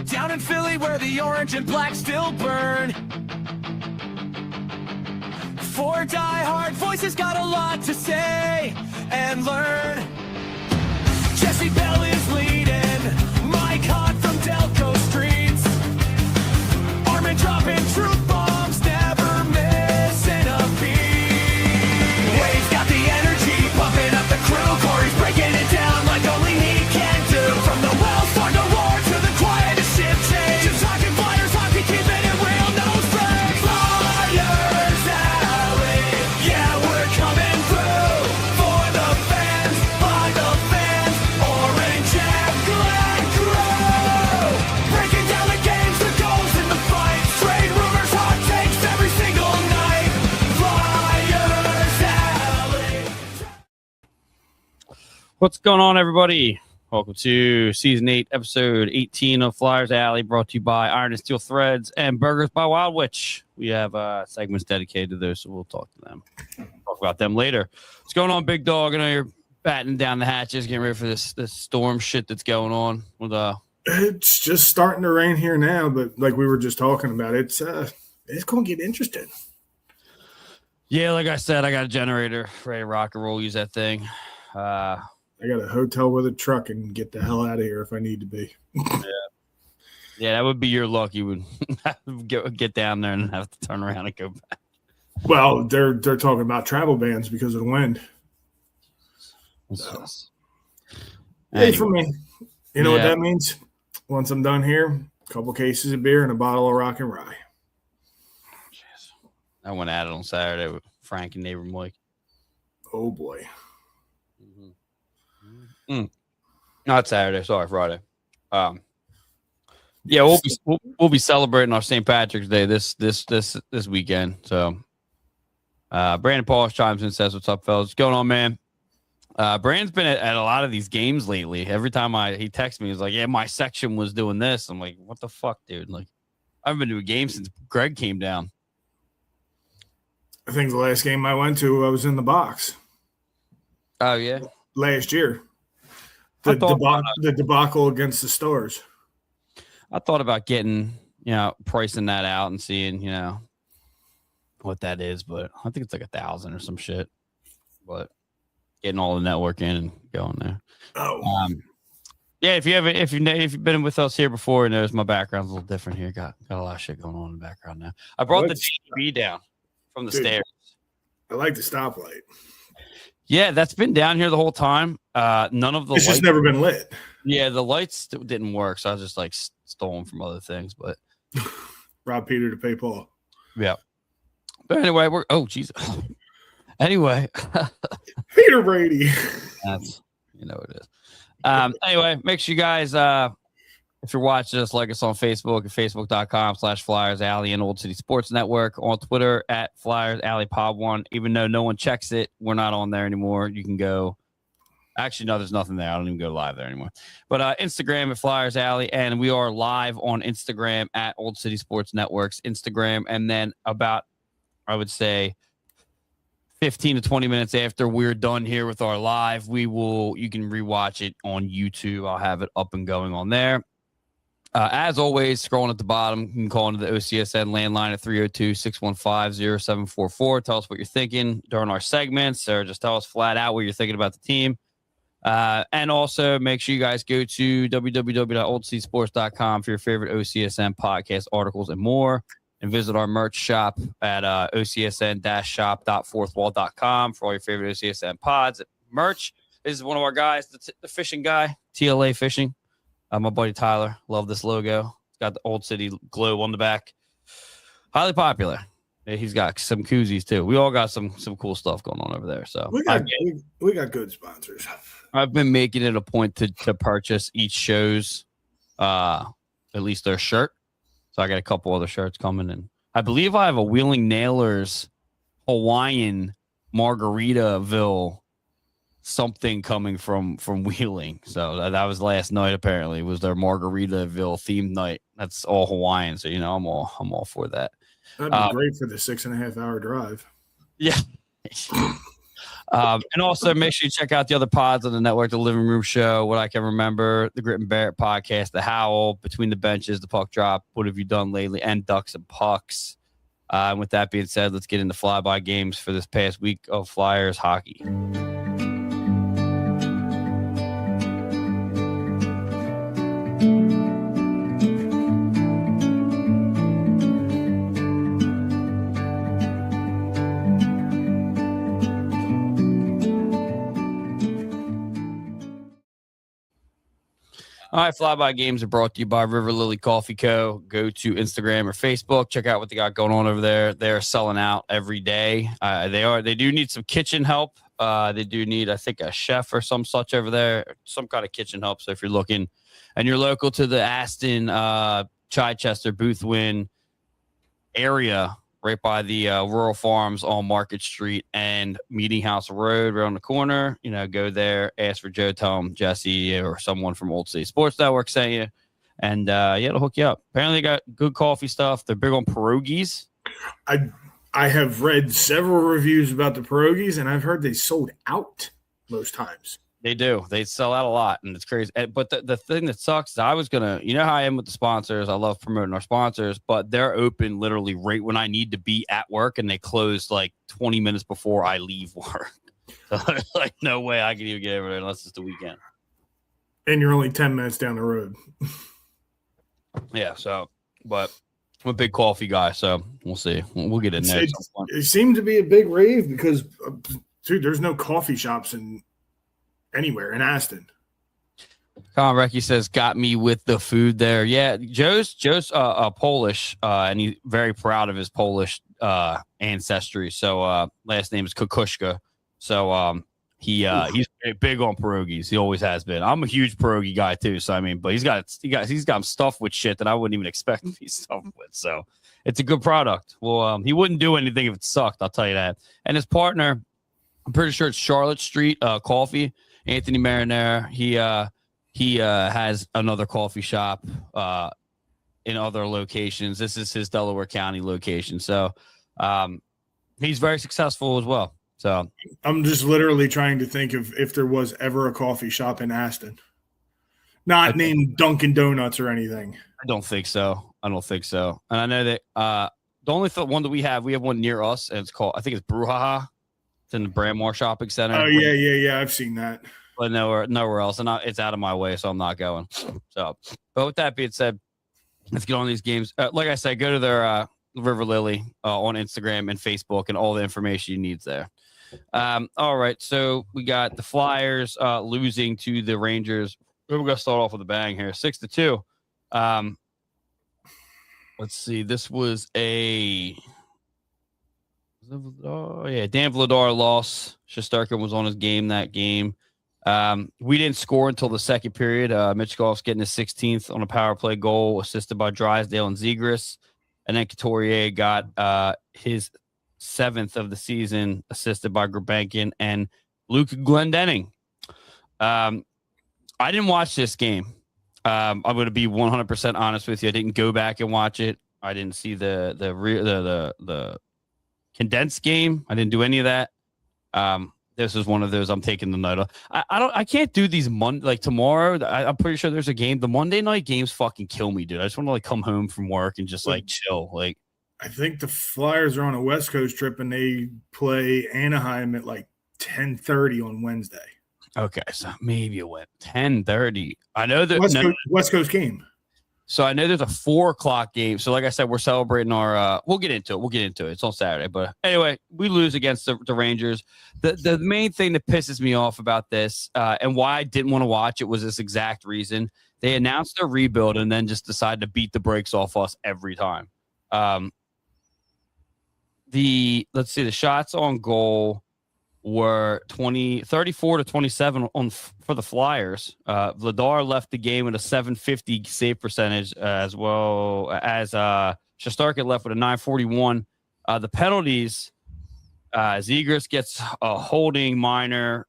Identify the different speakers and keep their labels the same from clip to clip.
Speaker 1: Down in Philly where the orange and black still burn. Four die-hard voices got a lot to say and learn. Jesse Bell is leading, Mike Hot from Delco streets. Armin dropping truth bombs, never missing a beat. Wade's got the energy, pumping up the crew. Corey's breaking it down like only he can do. From the Wells Fargo roar to the quietest ship change. Just talking Flyers hockey, keeping it real, no strings. Flyers Alley, yeah, we're coming through. For the fans, by the fans, orange and black crew. Breaking down the games, the goals and the fights. Trade rumors, hot takes every single night. Flyers Alley.
Speaker 2: What's going on, everybody? Welcome to Season 8, Episode 18 of Flyers Alley, brought to you by Iron and Steel Threads and Burgers by Wildwich. We have segments dedicated to those, so we'll talk to them. Talk about them later. What's going on, big dog? I know you're batting down the hatches, getting ready for this storm shit that's going on. With
Speaker 3: It's just starting to rain here now, but like we were just talking about, it's going to get interesting.
Speaker 2: Yeah, like I said, I got a generator ready to rock and roll. Use that thing.
Speaker 3: I got a hotel with a truck and get the hell out of here if I need to be.
Speaker 2: Yeah, that would be your luck. You would have to get down there and have to turn around and go back.
Speaker 3: Well, they're talking about travel bans because of the wind. So. Hey, for me, you know what that means? Once I'm done here, a couple cases of beer and a bottle of Rock and Rye.
Speaker 2: Jeez. I went at it on Saturday with Frank and neighbor Mike.
Speaker 3: Oh, boy.
Speaker 2: Not Saturday, sorry, Friday. Yeah, we'll be celebrating our St. Patrick's Day this weekend. So, Brandon Paul chimes in and says, "What's up, fellas? What's going on, man?" Brandon's been at a lot of these games lately. Every time he texts me, he's like, "Yeah, my section was doing this." I'm like, "What the fuck, dude?" Like, I haven't been to a game since Greg came down.
Speaker 3: I think the last game I went to, I was in the box.
Speaker 2: Oh yeah,
Speaker 3: last year. The debacle against the Stars.
Speaker 2: I thought about getting, pricing that out and seeing, what that is, but I think it's like 1,000 or some shit. But getting all the network in and going there.
Speaker 3: Oh,
Speaker 2: yeah. If you've been with us here before, you notice my background's a little different here. Got a lot of shit going on in the background now. I brought the TV down from the stairs.
Speaker 3: I like the stoplight.
Speaker 2: Yeah, that's been down here the whole time. None of the
Speaker 3: it's just never been lit.
Speaker 2: Yeah, the lights didn't work, so I was just like stolen from other things. But
Speaker 3: rob Peter to pay Paul.
Speaker 2: Yeah. But anyway, Jesus. Anyway,
Speaker 3: Peter Brady.
Speaker 2: That's it is. Anyway, make sure you guys, if you're watching us, like us on Facebook at facebook.com/Flyers Alley and Old City Sports Network, on Twitter at Flyers Alley Pod 1. Even though no one checks it, we're not on there anymore. You can go. Actually, no, there's nothing there. I don't even go live there anymore. But Instagram at Flyers Alley, and we are live on Instagram at Old City Sports Network's Instagram. And then about, I would say, 15 to 20 minutes after we're done here with our live, you can rewatch it on YouTube. I'll have it up and going on there. As always, scrolling at the bottom, you can call into the OCSN landline at 302-615-0744. Tell us what you're thinking during our segments, or just tell us flat out what you're thinking about the team. And also make sure you guys go to www.oldcitysports.com for your favorite OCSN podcast, articles, and more. And visit our merch shop at ocsn-shop.fourthwall.com for all your favorite OCSN pods. Merch. This is one of our guys, the fishing guy, TLA Fishing. My buddy Tyler, love this logo. It's got the Old City globe on the back. Highly popular. He's got some koozies too. We all got some cool stuff going on over there. So
Speaker 3: we got good sponsors.
Speaker 2: I've been making it a point to purchase each show's at least their shirt. So I got a couple other shirts coming, and I believe I have a Wheeling Nailers Hawaiian Margaritaville something coming from Wheeling. So that was last night. Apparently, it was their Margaritaville themed night. That's all Hawaiian. So I'm all for that.
Speaker 3: That'd be great for the 6.5 hour drive.
Speaker 2: Yeah. And also make sure you check out the other pods on the network, the Living Room Show, What I Can Remember, the Grit and Barrett podcast, the Howl, Between the Benches, the Puck Drop, What Have You Done Lately, and Ducks and Pucks. And with that being said, let's get into flyby games for this past week of Flyers hockey. All right, Flyby Games are brought to you by Riverlily Coffee Co. Go to Instagram or Facebook. Check out what they got going on over there. They're selling out every day. They do need some kitchen help. They do need, I think, a chef or some such over there, some kind of kitchen help. So if you're looking and you're local to the Aston, Chichester, Boothwyn area, right by the Rural Farms on Market Street and Meeting House Road, right on the corner. Go there, ask for Joe, Tom, Jesse, or someone from Old City Sports Network sent you, and it'll hook you up. Apparently, they got good coffee stuff. They're big on pierogies.
Speaker 3: I have read several reviews about the pierogies, and I've heard they sold out most times.
Speaker 2: They do. They sell out a lot, and it's crazy. But the thing that sucks is I was going to, how I am with the sponsors. I love promoting our sponsors, but they're open literally right when I need to be at work, and they close like 20 minutes before I leave work. So there's like no way I can even get over there unless it's the weekend.
Speaker 3: And you're only 10 minutes down the road.
Speaker 2: Yeah, but I'm a big coffee guy, so we'll see. We'll get in there.
Speaker 3: It seemed to be a big rave because, dude, there's no coffee shops anywhere in Aston.
Speaker 2: Colin Recky says, got me with the food there. Yeah, Joe's Polish, and he's very proud of his Polish ancestry. So last name is Kukushka. So he's big on pierogies. He always has been. I'm a huge pierogi guy too. So I mean, but he's got him stuffed with shit that I wouldn't even expect to be stuffed with. So it's a good product. Well, he wouldn't do anything if it sucked. I'll tell you that. And his partner, I'm pretty sure it's Charlotte Street Coffee. Anthony Marinere, he has another coffee shop in other locations. This is his Delaware County location. So he's very successful as well. So
Speaker 3: I'm just literally trying to think of if there was ever a coffee shop in Aston. Not named Dunkin' Donuts or anything.
Speaker 2: I don't think so. And I know that the only one that we have one near us, and it's called, I think it's Brouhaha. It's in the Brandmore Shopping Center.
Speaker 3: Oh, yeah. I've seen that.
Speaker 2: But nowhere else. And it's out of my way, so I'm not going. So, but with that being said, let's get on these games. Like I said, go to their River Lily on Instagram and Facebook, and all the information you need there. All right, so we got the Flyers losing to the Rangers. We're going to start off with a bang here, 6-2. Let's see. This was Dan Vladar loss. Shesterkin was on his game that game. We didn't score until the second period. Michkov's getting his 16th on a power play goal, assisted by Drysdale and Zegras. And then Couturier got his 7th of the season, assisted by Grabenkin and Luke Glendening. I didn't watch this game. I'm going to be 100% honest with you. I didn't go back and watch it. I didn't see the condensed game. I didn't do any of that. This is one of those I'm taking the night off. I can't do these like tomorrow. I'm pretty sure there's a game. The Monday night games fucking kill me, dude. I just want to like come home from work and just like chill. Like,
Speaker 3: I think the Flyers are on a West Coast trip and they play Anaheim at like 10:30 on Wednesday.
Speaker 2: Okay, so maybe it went 10:30. I know that
Speaker 3: West Coast game.
Speaker 2: So I know there's a 4:00 game. So like I said, we're celebrating our. We'll get into it. It's on Saturday, but anyway, we lose against the Rangers. The main thing that pisses me off about this and why I didn't want to watch it was this exact reason. They announced their rebuild and then just decided to beat the brakes off us every time. The shots on goal were 34-27 for the Flyers. Vladar left the game with a .750 save percentage, as well as Shesterkin left with a .941. The penalties, Zegras gets a holding minor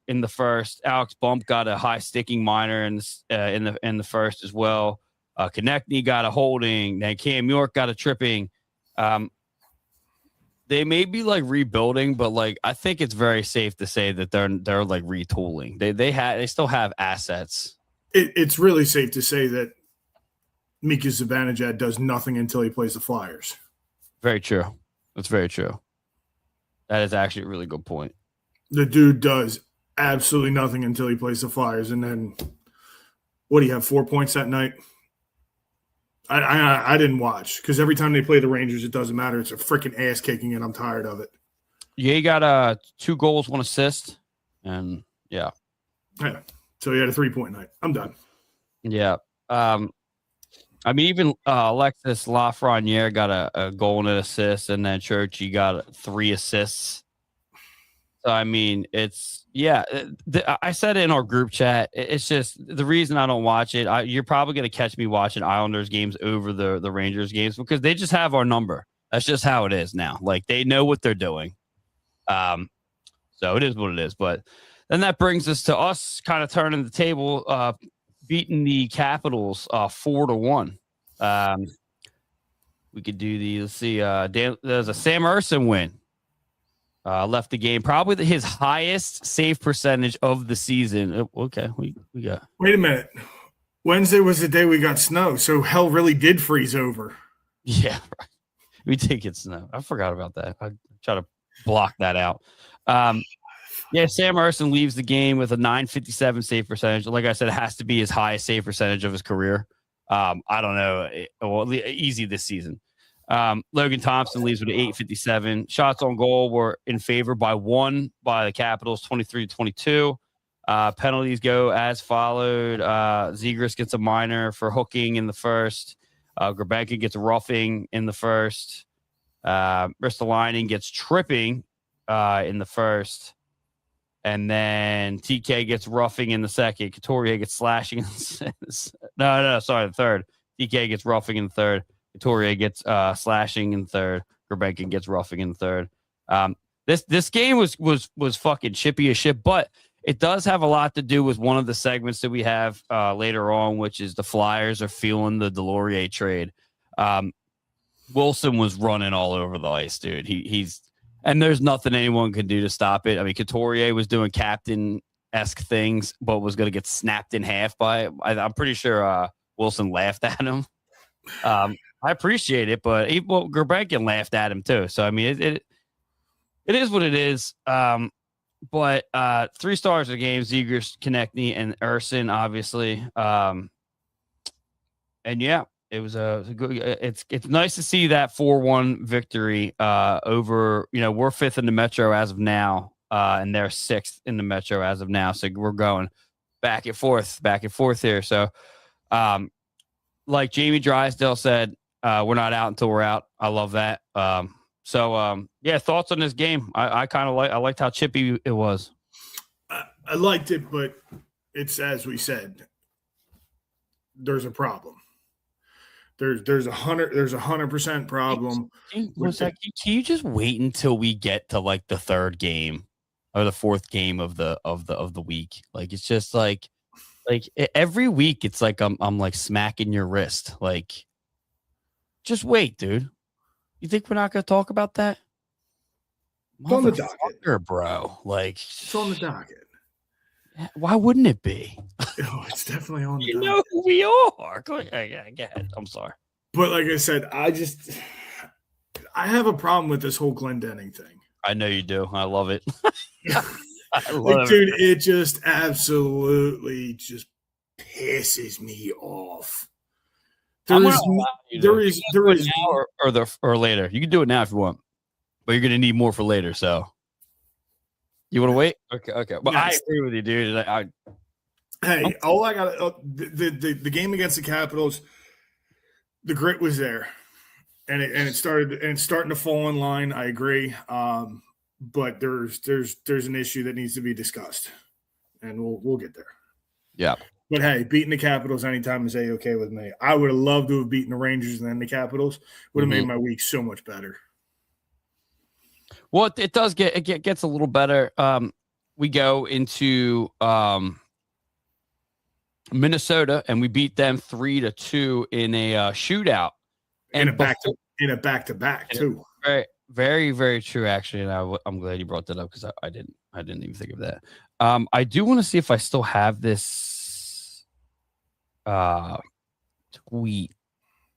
Speaker 2: in the first. Alex Bump got a high sticking minor in the first as well. Konechny got a holding. Then Cam York got a tripping. They may be like rebuilding, but like I think it's very safe to say that they're like retooling. They still have assets.
Speaker 3: It's really safe to say that Mika Zibanejad does nothing until he plays the Flyers.
Speaker 2: Very true. That's very true. That is actually a really good point.
Speaker 3: The dude does absolutely nothing until he plays the Flyers, and then what do you have? 4 points that night? I didn't watch because every time they play the Rangers, it doesn't matter. It's a freaking ass kicking, and I'm tired of it.
Speaker 2: Yeah, he got 2 goals, 1 assist, and yeah.
Speaker 3: So he had a 3-point night. I'm done.
Speaker 2: Yeah. I mean, even Alexis Lafreniere got a goal and an assist, and then Churchy got 3 assists. So, I mean, it's, yeah, I said it in our group chat. It's just the reason I don't watch it. You're probably going to catch me watching Islanders games over the Rangers games because they just have our number. That's just how it is now. Like, they know what they're doing. So it is what it is. But then that brings us to us kind of turning the table, beating the Capitals 4-1. We could do the, let's see, there's a Sam Ersson win. Left the game, probably his highest save percentage of the season. Okay, we got.
Speaker 3: Wait a minute. Wednesday was the day we got snow, so hell really did freeze over.
Speaker 2: Yeah, right. We did get snow. I forgot about that. I try to block that out. Yeah, Sam Ersson leaves the game with a .957 save percentage. Like I said, it has to be his highest save percentage of his career. I don't know. Well, easy this season. Logan Thompson leaves with an .857. Shots on goal were in favor by 1 by the Capitals, 23-22. Penalties go as followed. Zegras gets a minor for hooking in the first. Grabenka gets roughing in the first. Ristolainen gets tripping in the first. And then TK gets roughing in the second. Couturier gets slashing in the third. TK gets roughing in the third. Couturier gets slashing in third. Grabenka gets roughing in third. This game was fucking chippy as shit, but it does have a lot to do with one of the segments that we have later on, which is the Flyers are feeling the Delorier trade. Wilson was running all over the ice, dude. He's and there's nothing anyone can do to stop it. I mean, Couturier was doing captain-esque things, but was going to get snapped in half by. I'm pretty sure Wilson laughed at him. I appreciate it, but Grabenka laughed at him too. So I mean, it is what it is. But 3 stars of the game: Zegras, Konechny, and Ersson, obviously. And yeah, it was a good. It's nice to see that 4-1 victory over. You know, we're 5th in the Metro as of now, and they're 6th in the Metro as of now. So we're going back and forth here. So, like Jamie Drysdale said. We're not out until we're out. I love that. Yeah, thoughts on this game? I kind of liked how chippy it was.
Speaker 3: I liked it, but it's as we said. There's a problem. There's 100% problem.
Speaker 2: Can you just wait until we get to like the 3rd game or the 4th game of the week? Like it's just like every week it's like I'm like smacking your wrist like. Just wait, dude. You think we're not going to talk about that?
Speaker 3: It's on the docket,
Speaker 2: bro. Like
Speaker 3: it's on the docket.
Speaker 2: Why wouldn't it be?
Speaker 3: Oh, it's definitely on the
Speaker 2: you
Speaker 3: docket.
Speaker 2: know who we are. Go ahead. I'm sorry.
Speaker 3: But like I said, I have a problem with this whole Glendening thing.
Speaker 2: I know you do. I love it.
Speaker 3: Dude, it just absolutely just pisses me off. There is
Speaker 2: now or later. You can do it now if you want, but you're gonna need more for later. So you want to wait? Okay. But yes. I agree with you, dude.
Speaker 3: All I got the game against the Capitals, the grit was there, and it's starting to fall in line. I agree, but there's an issue that needs to be discussed, and we'll get there.
Speaker 2: Yeah.
Speaker 3: But hey, beating the Capitals anytime is okay with me. I would have loved to have beaten the Rangers and then the Capitals. Would have made my week so much better.
Speaker 2: Well, it does gets a little better. We go into Minnesota and we beat them 3-2 in a shootout,
Speaker 3: and in a back to back too.
Speaker 2: Right. Very, very true, actually, and I'm glad you brought that up because I didn't even think of that. I do want to see if I still have this tweet.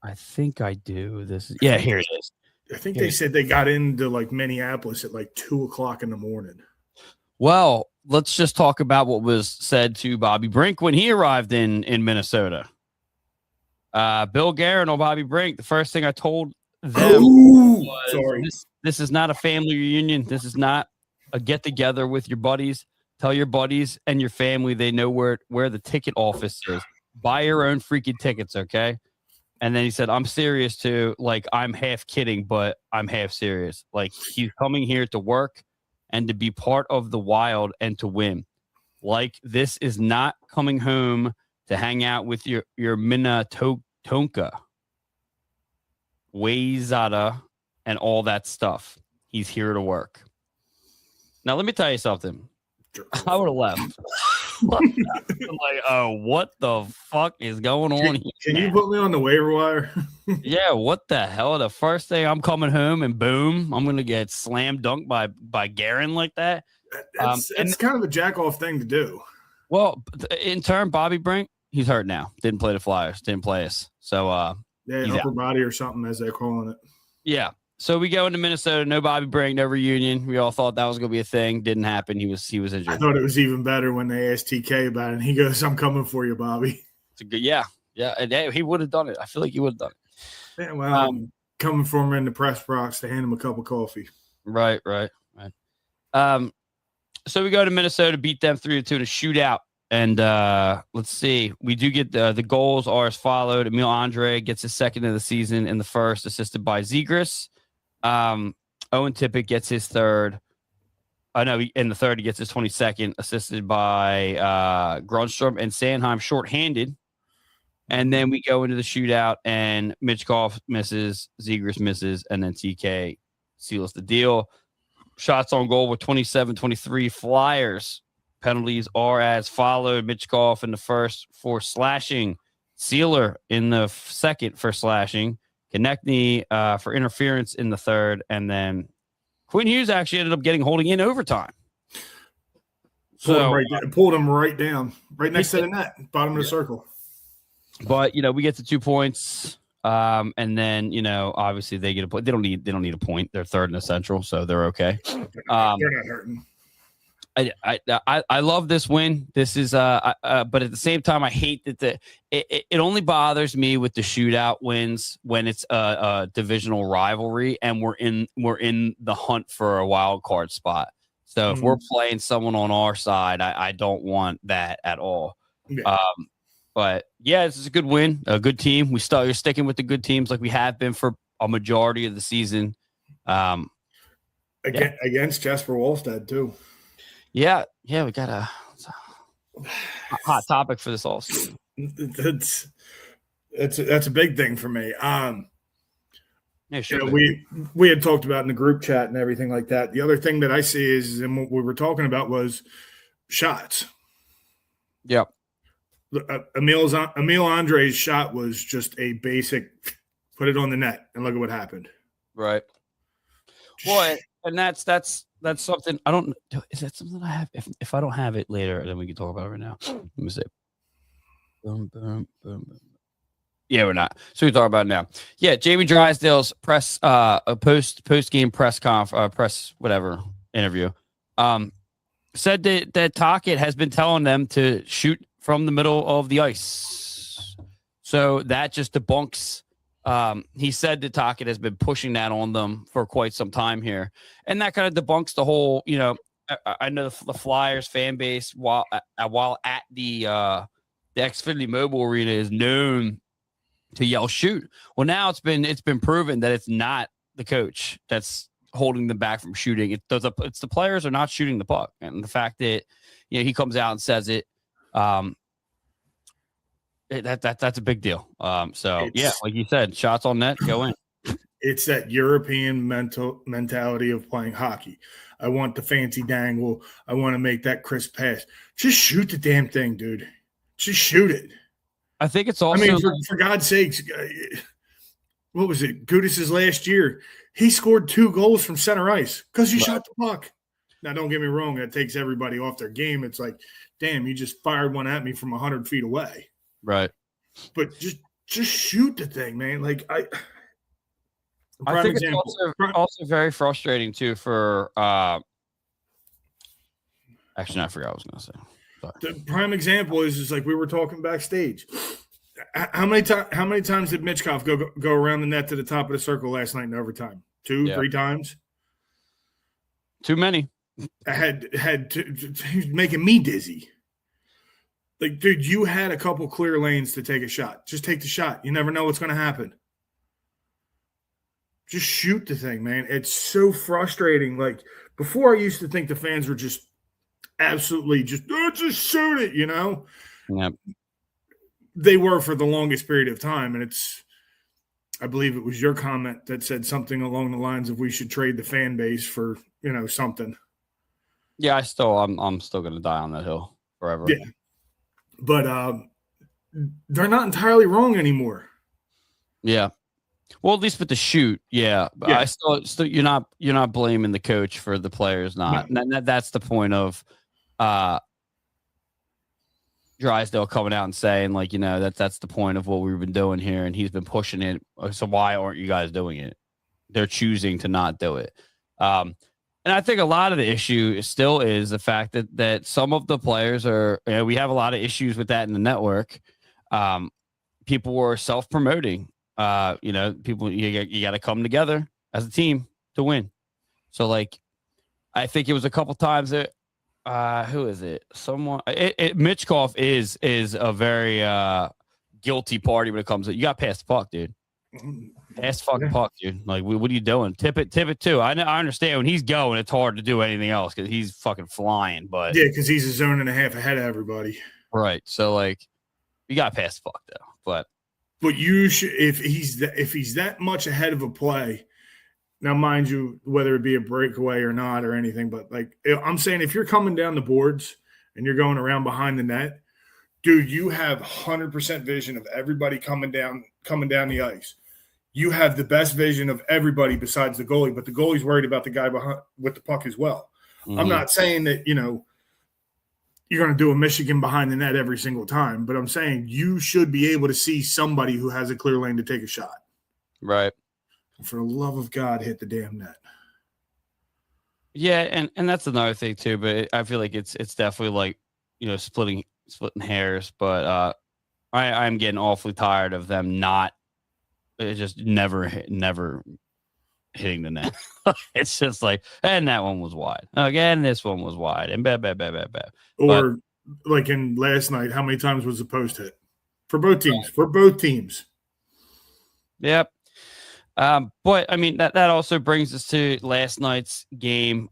Speaker 2: I think I do. Yeah, here it is.
Speaker 3: I think they said they got into like Minneapolis at like 2:00 in the morning.
Speaker 2: Well, let's just talk about what was said to Bobby Brink when he arrived in Minnesota. Bill Guerin or Bobby Brink, the first thing I told them was, this is not a family reunion. This is not a get together with your buddies. Tell your buddies and your family they know where the ticket office is. Buy your own freaking tickets, okay? And then he said, I'm serious too. Like, I'm half kidding, but I'm half serious. Like, he's coming here to work and to be part of the Wild and to win. Like, this is not coming home to hang out with your Minnetonka, Wayzata, and all that stuff. He's here to work. Now, let me tell you something. I would have left. Like, oh, what the fuck is going on here?
Speaker 3: Can you put me on the waiver wire?
Speaker 2: Yeah, what the hell? The first day I'm coming home and boom, I'm gonna get slam dunked by Guerin like that.
Speaker 3: It's kind of a jack off thing to do.
Speaker 2: Well, in turn, Bobby Brink, he's hurt now. Didn't play the Flyers. Didn't play us. So
Speaker 3: upper body or something as they're calling it.
Speaker 2: Yeah. So we go into Minnesota, no Bobby Brink, no reunion. We all thought that was going to be a thing. Didn't happen. He was injured. I
Speaker 3: thought it was even better when they asked TK about it. And he goes, I'm coming for you, Bobby.
Speaker 2: It's a good, yeah. And he would have done it. I feel like he would have done it.
Speaker 3: Yeah, well, I'm coming for him in the press box to hand him a cup of coffee.
Speaker 2: Right. So we go to Minnesota, beat them 3-2 in a shootout. And let's see. We do get the goals are as followed. Emil Andre gets his second of the season in the first, assisted by Zegras. Owen Tippett gets his third. In the third, he gets his 22nd, assisted by Grunstrom and Sanheim shorthanded. And then we go into the shootout, and Mitchkov misses, Zegras misses, and then TK seals the deal. Shots on goal were 27-23 Flyers. Penalties are as followed. Mitchkov in the first for slashing. Sealer in the second for slashing. Konechny for interference in the third, and then Quinn Hughes actually ended up holding in overtime.
Speaker 3: Pulled him right down, right next to the net, bottom of the circle.
Speaker 2: But we get to 2 points, and then obviously they get a point. They don't need a point. They're third in the Central, so they're okay.
Speaker 3: They're not hurting.
Speaker 2: I love this win. This is but at the same time, I hate that it only bothers me with the shootout wins when it's a divisional rivalry and we're in the hunt for a wild card spot. So if we're playing someone on our side, I don't want that at all. Yeah. But yeah, this is a good win, a good team. You're sticking with the good teams like we have been for a majority of the season.
Speaker 3: Against Jasper Wallstead too.
Speaker 2: Yeah, we got a hot topic for this all season.
Speaker 3: That's a big thing for me.
Speaker 2: Yeah, sure.
Speaker 3: We had talked about in the group chat and everything like that. The other thing that I see is, and what we were talking about was shots.
Speaker 2: Yep.
Speaker 3: Emil Andre's shot was just a basic put it on the net and look at what happened.
Speaker 2: Right. Well, and that's something I don't. Is that something I have? If I don't have it later, then we can talk about it right now. Let me see. Boom, boom, boom, boom. Yeah, we're not. So we talk about it now. Yeah, Jamie Drysdale's press, a post game press whatever interview, said that Tocchet has been telling them to shoot from the middle of the ice. So that just debunks. He said that Tocchet has been pushing that on them for quite some time here, and that kind of debunks the whole. I know the Flyers fan base while at the Xfinity Mobile Arena is known to yell shoot. Well, now it's been proven that it's not the coach that's holding them back from shooting. It's the players are not shooting the puck, and the fact that he comes out and says it. That's a big deal. Yeah, like you said, shots on net, go in.
Speaker 3: It's that European mentality of playing hockey. I want the fancy dangle. I want to make that crisp pass. Just shoot the damn thing, dude. Just shoot it.
Speaker 2: I think it's also.
Speaker 3: For God's sakes, what was it? Gudis's last year. He scored 2 goals from center ice because you shot the puck. Now, don't get me wrong. That takes everybody off their game. It's like, damn, you just fired one at me from 100 feet away.
Speaker 2: Right.
Speaker 3: But just shoot the thing, man. Like
Speaker 2: I think example. It's also very frustrating too for actually, no, I forgot what I was going to say. Sorry.
Speaker 3: The prime example is like we were talking backstage. How many times did Mitchkov go around the net to the top of the circle last night in overtime? 2, 3 times.
Speaker 2: Too many.
Speaker 3: He was making me dizzy. Like, dude, you had a couple clear lanes to take a shot. Just take the shot. You never know what's going to happen. Just shoot the thing, man. It's so frustrating. Like, before I used to think the fans were just absolutely just shoot it, you know?
Speaker 2: Yep.
Speaker 3: They were for the longest period of time. And I believe it was your comment that said something along the lines of we should trade the fan base for, something.
Speaker 2: Yeah, I'm still going to die on that hill forever.
Speaker 3: Yeah. But they're not entirely wrong anymore.
Speaker 2: Yeah. Well, at least with the shoot, yeah. But I still you're not blaming the coach for the players not. No. That's the point of Drysdale coming out and saying, like, that's the point of what we've been doing here, and he's been pushing it. So why aren't you guys doing it? They're choosing to not do it. And I think a lot of the issue still is the fact that some of the players we have a lot of issues with that in the network. People were self-promoting. People, you got to come together as a team to win. So, like, I think it was a couple times that who is it? Someone. Mitchkov is a very guilty party when it comes to you. Got past the puck, dude. Pass the fucking puck, dude. Like, what are you doing? Tip it too. I understand when he's going, it's hard to do anything else because he's fucking flying. But
Speaker 3: yeah, because he's a zone and a half ahead of everybody.
Speaker 2: Right. So, like, you got past the puck though. But
Speaker 3: you should if he's that much ahead of a play. Now, mind you, whether it be a breakaway or not or anything, but like I'm saying, if you're coming down the boards and you're going around behind the net, dude, you have 100% vision of everybody coming down the ice. You have the best vision of everybody besides the goalie, but the goalie's worried about the guy behind with the puck as well. Mm-hmm. I'm not saying that, you're going to do a Michigan behind the net every single time, but I'm saying you should be able to see somebody who has a clear lane to take a shot.
Speaker 2: Right.
Speaker 3: For the love of God, hit the damn net.
Speaker 2: Yeah, and that's another thing too, but I feel like it's definitely like, splitting hairs, but I'm getting awfully tired of them not just never hitting the net. It's just like, and that one was wide. Again, this one was wide, and bad.
Speaker 3: Or like in last night, how many times was the post hit? For both teams. For both teams.
Speaker 2: Yep. But I mean that also brings us to last night's game.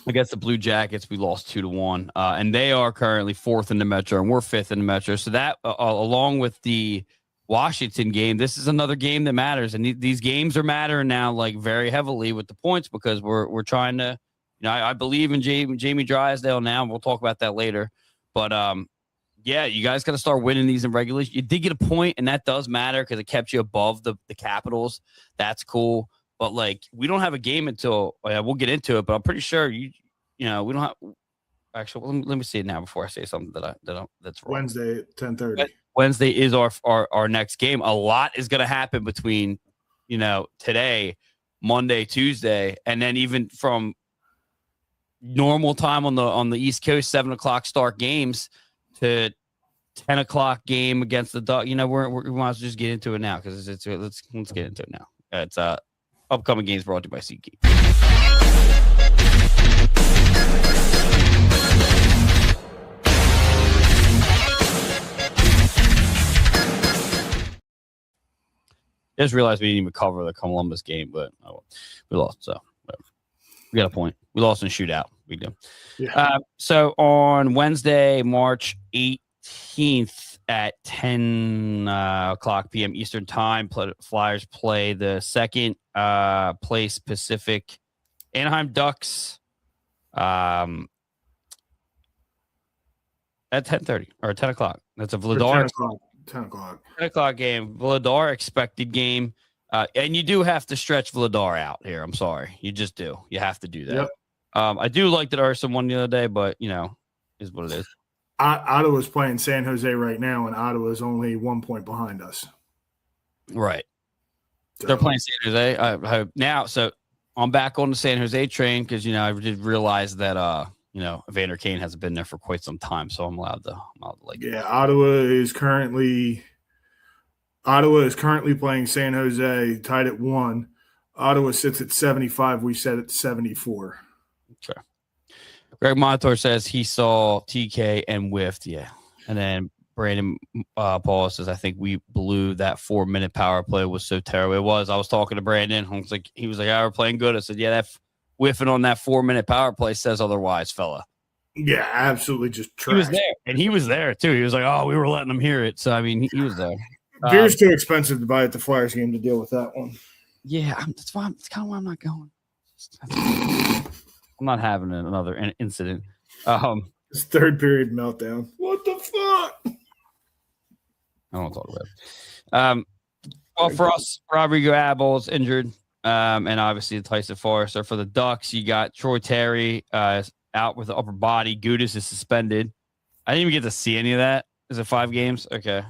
Speaker 2: Against the Blue Jackets, we lost 2-1, and they are currently 4th in the Metro, and we're 5th in the Metro. So that, along with the Washington game, this is another game that matters, and these games are mattering now, like very heavily with the points because we're trying to, I believe in Jamie Drysdale now. And we'll talk about that later, but yeah, you guys got to start winning these in regulation. You did get a point, and that does matter because it kept you above the Capitals. That's cool. But, like, we don't have a game until we'll get into it, but I'm pretty sure we don't have – actually, let me see it now before I say something that's wrong.
Speaker 3: Wednesday at 10:30.
Speaker 2: Wednesday is our next game. A lot is going to happen between, today, Monday, Tuesday, and then even from normal time on the East Coast, 7 o'clock start games to 10 o'clock game against the Ducks. We might as well just get into it now because let's get into it now. It's upcoming games brought to you by SeatGeek. I just realized we didn't even cover the Columbus game, but we lost. So whatever. We got a point. We lost in a shootout. We do. Yeah. So on Wednesday, March 18th at 10 o'clock p.m. Eastern Time, Flyers play the second place Pacific Anaheim Ducks at 10:30 or 10 o'clock. That's a Vladar.
Speaker 3: 10 o'clock.
Speaker 2: 10 o'clock game. Vladar expected game. And you do have to stretch Vladar out here. I'm sorry. You just do. You have to do that.
Speaker 3: Yep.
Speaker 2: I do like that Ursa won the other day, but, is what it is.
Speaker 3: Ottawa's playing San Jose right now, and Ottawa's only 1 point behind us.
Speaker 2: Right.
Speaker 3: So,
Speaker 2: They're playing San Jose. I hope now. So I'm back on the San Jose train because, I did realize that, Evander Kane hasn't been there for quite some time. So I'm allowed to like.
Speaker 3: Yeah, Ottawa is currently playing San Jose, tied at 1. Ottawa sits at 75. We set at 74.
Speaker 2: Okay. Greg Montour says he saw TK and whiffed. Yeah. And then Brandon Paul says, I think we blew that 4-minute power play. Was so terrible. It was. I was talking to Brandon. He was like, we're playing good. I said, yeah, that whiffing on that 4-minute power play says otherwise, fella.
Speaker 3: Yeah, absolutely just trash.
Speaker 2: He was there. And he was there, too. He was like, we were letting him hear it. So, I mean, he was there.
Speaker 3: Beer's too expensive to buy at the Flyers game to deal with that one.
Speaker 2: Yeah, that's kind of why I'm not going. I'm not having another incident.
Speaker 3: This third period meltdown. What the fuck?
Speaker 2: I don't want to talk about it. Well, for us, Rodrigo Abel's injured, and obviously Tyson Forrester. For the Ducks, you got Troy Terry out with the upper body. Gudis is suspended. I didn't even get to see any of that. Is it 5 games? Okay.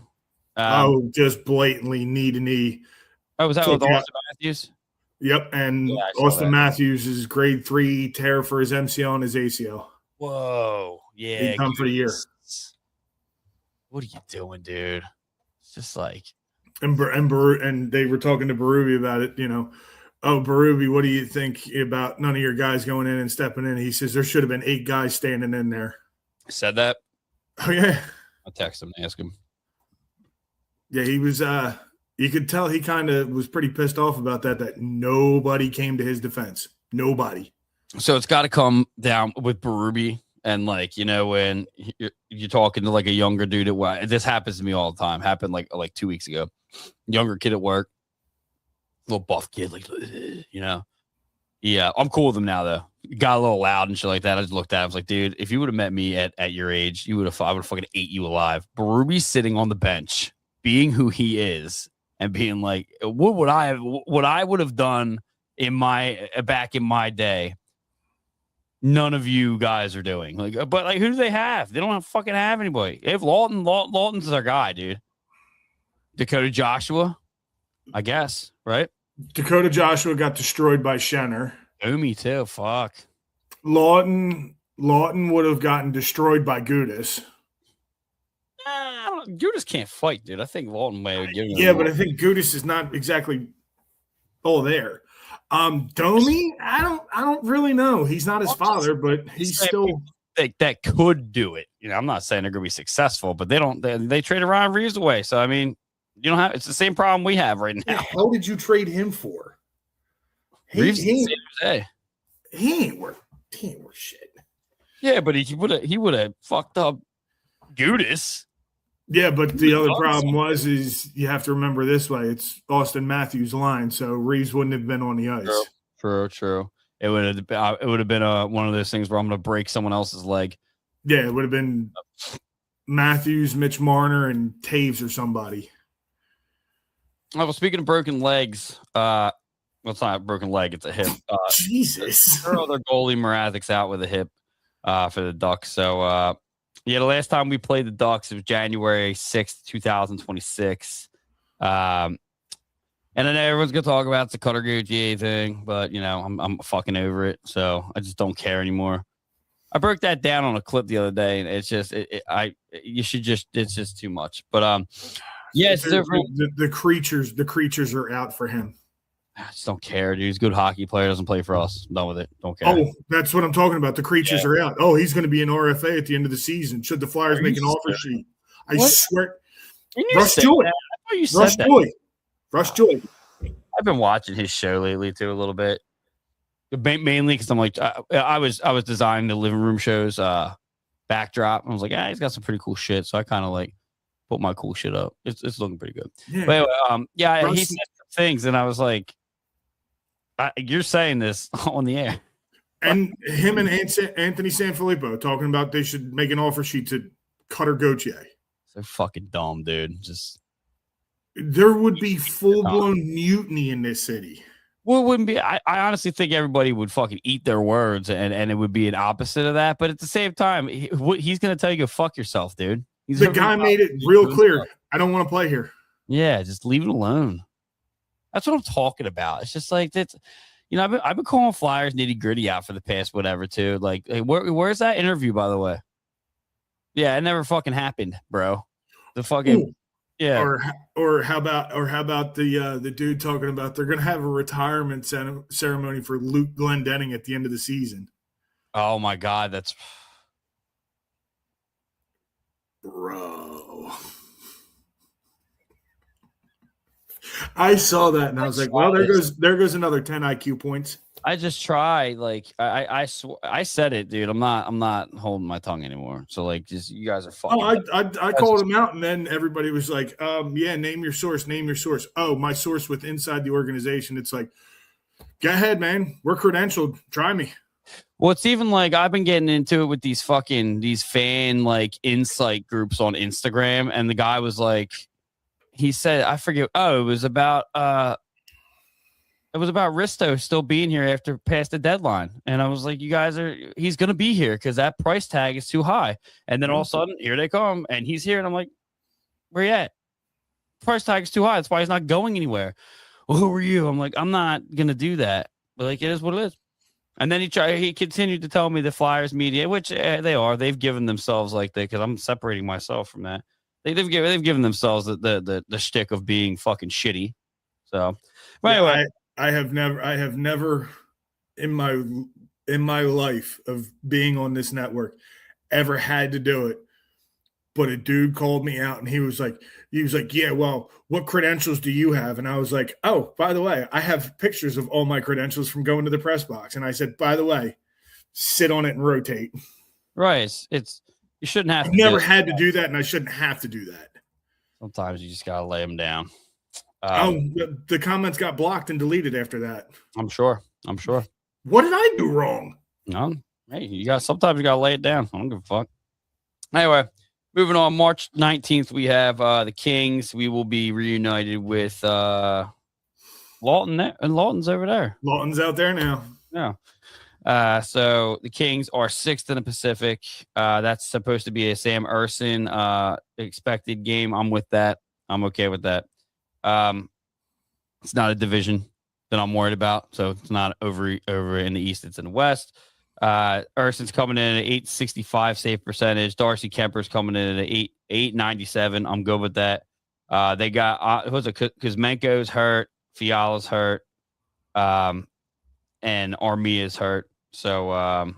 Speaker 3: Just blatantly knee to knee.
Speaker 2: Oh, was that with Austin Matthews?
Speaker 3: Yep, and Austin Matthews is grade 3 tear for his MCL and his ACL.
Speaker 2: Whoa, yeah,
Speaker 3: he's done for the year.
Speaker 2: What are you doing, dude? It's just like,
Speaker 3: and they were talking to Berube about it. Berube, what do you think about none of your guys going in and stepping in? He says there should have been 8 guys standing in there.
Speaker 2: Said that.
Speaker 3: Oh yeah,
Speaker 2: I'll text him and ask him.
Speaker 3: Yeah, he was. You could tell he kind of was pretty pissed off about that nobody came to his defense. Nobody.
Speaker 2: So it's got to come down with Berube. And, when you're talking to, a younger dude at work, this happens to me all the time. Happened, like 2 weeks ago. Younger kid at work. Little buff kid, Yeah, I'm cool with him now, though. Got a little loud and shit like that. I just looked at him. I was like, dude, if you would have met me at your age, I would have fucking ate you alive. Berube's sitting on the bench, being who he is, and being like, what I would have done back in my day, none of you guys are doing. But who do they have? They don't fucking have anybody. They have Lawton. Lawton's their guy, dude. Dakota Joshua, I guess, right?
Speaker 3: Dakota Joshua got destroyed by Schenner.
Speaker 2: Oh, me too. Fuck.
Speaker 3: Lawton would have gotten destroyed by Gudis.
Speaker 2: Gudis can't fight, dude. I think Lawton may have given him.
Speaker 3: Yeah, but I think Gudis is not exactly all there. Domi, I don't really know. He's not his father, but he's still
Speaker 2: that could do it. I'm not saying they're gonna be successful, but they trade Ryan Reeves away. So I mean, you don't have it's the same problem we have right now.
Speaker 3: How did you trade him for? He ain't worth shit.
Speaker 2: Yeah, but he would have fucked up Gudis.
Speaker 3: Yeah, but the other problem is you have to remember this way. It's Austin Matthews' line, so Reeves wouldn't have been on the ice.
Speaker 2: True. It would have been one of those things where I'm going to break someone else's leg.
Speaker 3: Yeah, it would have been Matthews, Mitch Marner, and Taves or somebody.
Speaker 2: Well, speaking of broken legs, well, it's not a broken leg; it's a hip.
Speaker 3: Jesus.
Speaker 2: Their other goalie Mrazek's out with a hip for the Ducks. So. Yeah, the last time we played the Ducks, it was January 6th, 2026. And I know everyone's going to talk about the Cutter Gauthier thing, but, I'm fucking over it. So I just don't care anymore. I broke that down on a clip the other day, and it's just, it's just too much. But, yeah, it's different.
Speaker 3: The creatures are out for him.
Speaker 2: I just don't care, dude. He's a good hockey player. Doesn't play for us. I'm done with it. Don't care.
Speaker 3: Oh, that's what I'm talking about. The creatures are out. Oh, he's going to be an RFA at the end of the season. Should the Flyers make an offer sheet? I swear. Rush Joy. Rush Joy.
Speaker 2: I've been watching his show lately too a little bit, mainly because I'm like I was designing the living room shows backdrop. I was like, he's got some pretty cool shit. So I kind of put my cool shit up. It's looking pretty good. Yeah. But anyway, he said some things, and I was like, you're saying this on the air.
Speaker 3: And him and Anthony Sanfilippo talking about they should make an offer sheet to Cutter Gauthier.
Speaker 2: They're fucking dumb, dude. Just
Speaker 3: there would be full-blown mutiny in this city.
Speaker 2: Well, it wouldn't be. I honestly think everybody would fucking eat their words, and it would be an opposite of that. But at the same time, he's going to tell you go fuck yourself, dude.
Speaker 3: The guy made it real clear. I don't want to play here.
Speaker 2: Yeah, just leave it alone. That's what I'm talking about. It's just like that's, I've been calling Flyers nitty gritty out for the past whatever too. Like, where's that interview, by the way? Yeah, it never fucking happened, bro. The fucking. Ooh. Yeah.
Speaker 3: Or how about the dude talking about they're going to have a retirement ceremony for Luke Glendening at the end of the season.
Speaker 2: Oh my God, that's
Speaker 3: bro. I saw that and I was like, well, there goes another 10 IQ points.
Speaker 2: I just try, like I said it, dude. I'm not holding my tongue anymore. So like, just you guys are fucking.
Speaker 3: Oh, I called him out, and then everybody was like, yeah, name your source. Oh, my source with inside the organization. It's like, go ahead, man. We're credentialed. Try me.
Speaker 2: Well, it's even like I've been getting into it with these fan like insight groups on Instagram, and the guy was like, he said, I forget. Oh, it was about Risto still being here after past the deadline. And I was like, he's going to be here because that price tag is too high. And then all of a sudden, here they come, and he's here. And I'm like, where you at? Price tag is too high. That's why he's not going anywhere. Well, who are you? I'm like, I'm not going to do that. But like, it is what it is. And then he continued to tell me the Flyers media, which they've given themselves because I'm separating myself from that. They've given themselves the shtick of being fucking shitty. So, but anyway.
Speaker 3: I have never in my life of being on this network ever had to do it. But a dude called me out and he was like, yeah, well, what credentials do you have? And I was like, oh, by the way, I have pictures of all my credentials from going to the press box. And I said, by the way, sit on it and rotate.
Speaker 2: Right. It's you shouldn't have.
Speaker 3: I've never had to do that, and I shouldn't have to do that.
Speaker 2: Sometimes you just gotta lay them down.
Speaker 3: The comments got blocked and deleted after that.
Speaker 2: I'm sure.
Speaker 3: What did I do wrong?
Speaker 2: No, hey, sometimes you gotta lay it down. I don't give a fuck. Anyway, moving on. March 19th, we have the Kings. We will be reunited with Lawton, and Lawton's over there.
Speaker 3: Lawton's out there now.
Speaker 2: Yeah. So the Kings are 6th in the Pacific. That's supposed to be a Sam Urson expected game. I'm with that. I'm okay with that. It's not a division that I'm worried about, so it's not over in the East. It's in the West. Urson's coming in at 865 save percentage. Darcy Kemper's coming in at 897. I'm good with that. They got Kuzmenko's hurt, Fiala's hurt, and Armia's hurt. So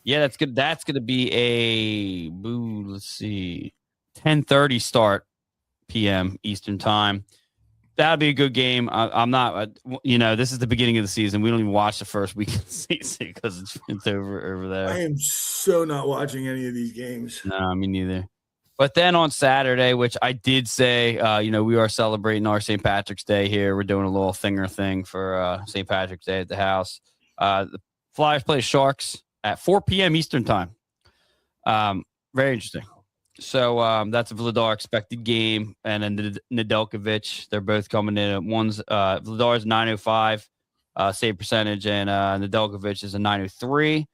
Speaker 2: yeah, that's good. That's going to be let's see, 10:30 start p.m. Eastern time. That'll be a good game. I'm not, this is the beginning of the season. We don't even watch the first week of the season because it's over there.
Speaker 3: I am so not watching any of these games.
Speaker 2: No, me neither. But then on Saturday, which I did say, we are celebrating our St. Patrick's Day here. We're doing a little thing for St. Patrick's Day at the house. The Flyers play Sharks at 4 p.m. Eastern time. Very interesting. So that's a Vladar expected game, and then Nedeljkovic, they're both coming in. One's Vladar's 905 save percentage, and Nedeljkovic is a 903.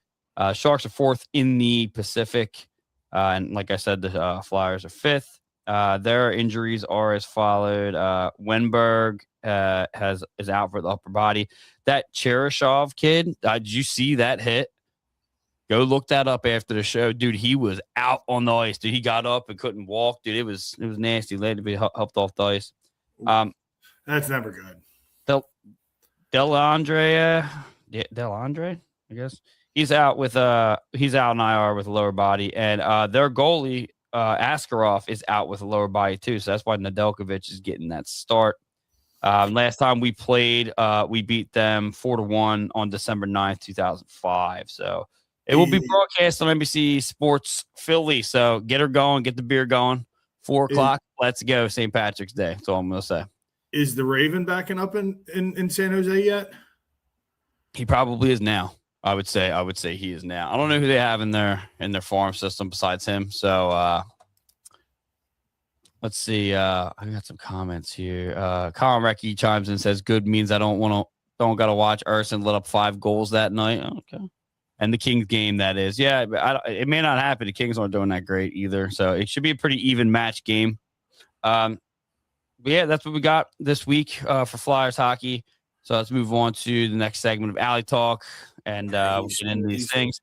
Speaker 2: Sharks are 4th in the Pacific, and like I said, the Flyers are 5th. Their injuries are as followed. Wenberg is out for the upper body. That Cherishov kid, did you see that hit? Go look that up after the show, dude. He was out on the ice, dude. He got up and couldn't walk, dude. It was nasty. He had to be helped off the ice.
Speaker 3: That's never good.
Speaker 2: Delandre, I guess he's out in IR with a lower body, and their goalie Askarov is out with a lower body too. So that's why Nedeljkovic is getting that start. Last time we played, we beat them 4-1 on December 9th, 2005. So. It will be broadcast on NBC Sports Philly. So get her going, get the beer going. 4 o'clock. Let's go. St. Patrick's Day. That's all I'm going to say.
Speaker 3: Is the Raven backing up in San Jose yet?
Speaker 2: He probably is now. I would say he is now. I don't know who they have in their farm system besides him. So let's see. I got some comments here. Colin Recky chimes in and says, "Good means I don't gotta watch Urson let up 5 goals that night." Okay, and the Kings game that is. Yeah, but it may not happen. The Kings aren't doing that great either, so it should be a pretty even match game. But yeah, that's what we got this week for Flyers hockey. So let's move on to the next segment of Alley Talk, and we'll get into these things.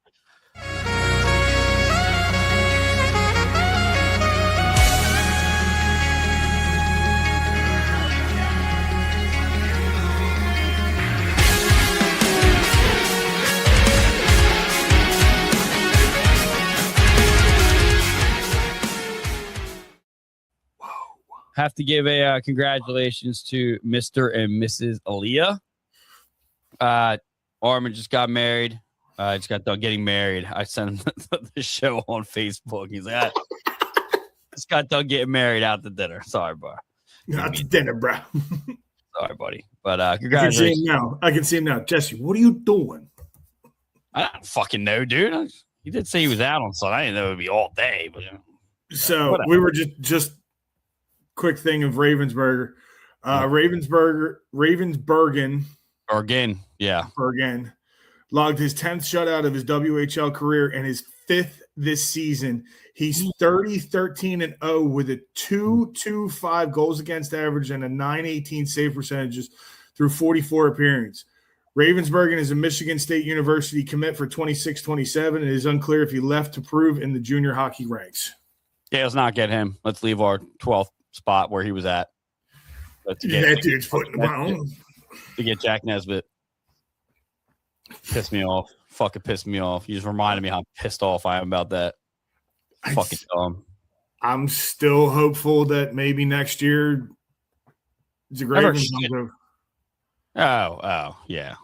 Speaker 2: Have to give a congratulations to Mr. and Mrs. Aaliyah. Armin just got married. Just got done getting married. I sent him the show on Facebook. He's like, just got done getting married out to dinner. Sorry, bro.
Speaker 3: Out to dinner, bro.
Speaker 2: Sorry, buddy. But congratulations.
Speaker 3: I can see him now. Jesse, what are you doing?
Speaker 2: I don't fucking know, dude. He did say he was out on Sunday. I didn't know it would be all day. But
Speaker 3: so
Speaker 2: whatever.
Speaker 3: We were just quick thing of Ravensburger. Ravensbergen.
Speaker 2: Yeah.
Speaker 3: Bergen logged his 10th shutout of his WHL career and his 5th this season. He's 30-13-0 with a 2.25 goals against average and a 9.18 save percentages through 44 appearances. Ravensbergen is a Michigan State University commit for 26-27. It is unclear if he left to prove in the junior hockey ranks.
Speaker 2: Yeah, let's not get him. Let's leave our 12th spot where he was at.
Speaker 3: That dude's putting him on.
Speaker 2: To get Jack Nesbitt. Pissed me off. Fucking pissed me off. You just reminded me how pissed off I am about that. Fucking dumb.
Speaker 3: I'm still hopeful that maybe next year Ravens
Speaker 2: yeah.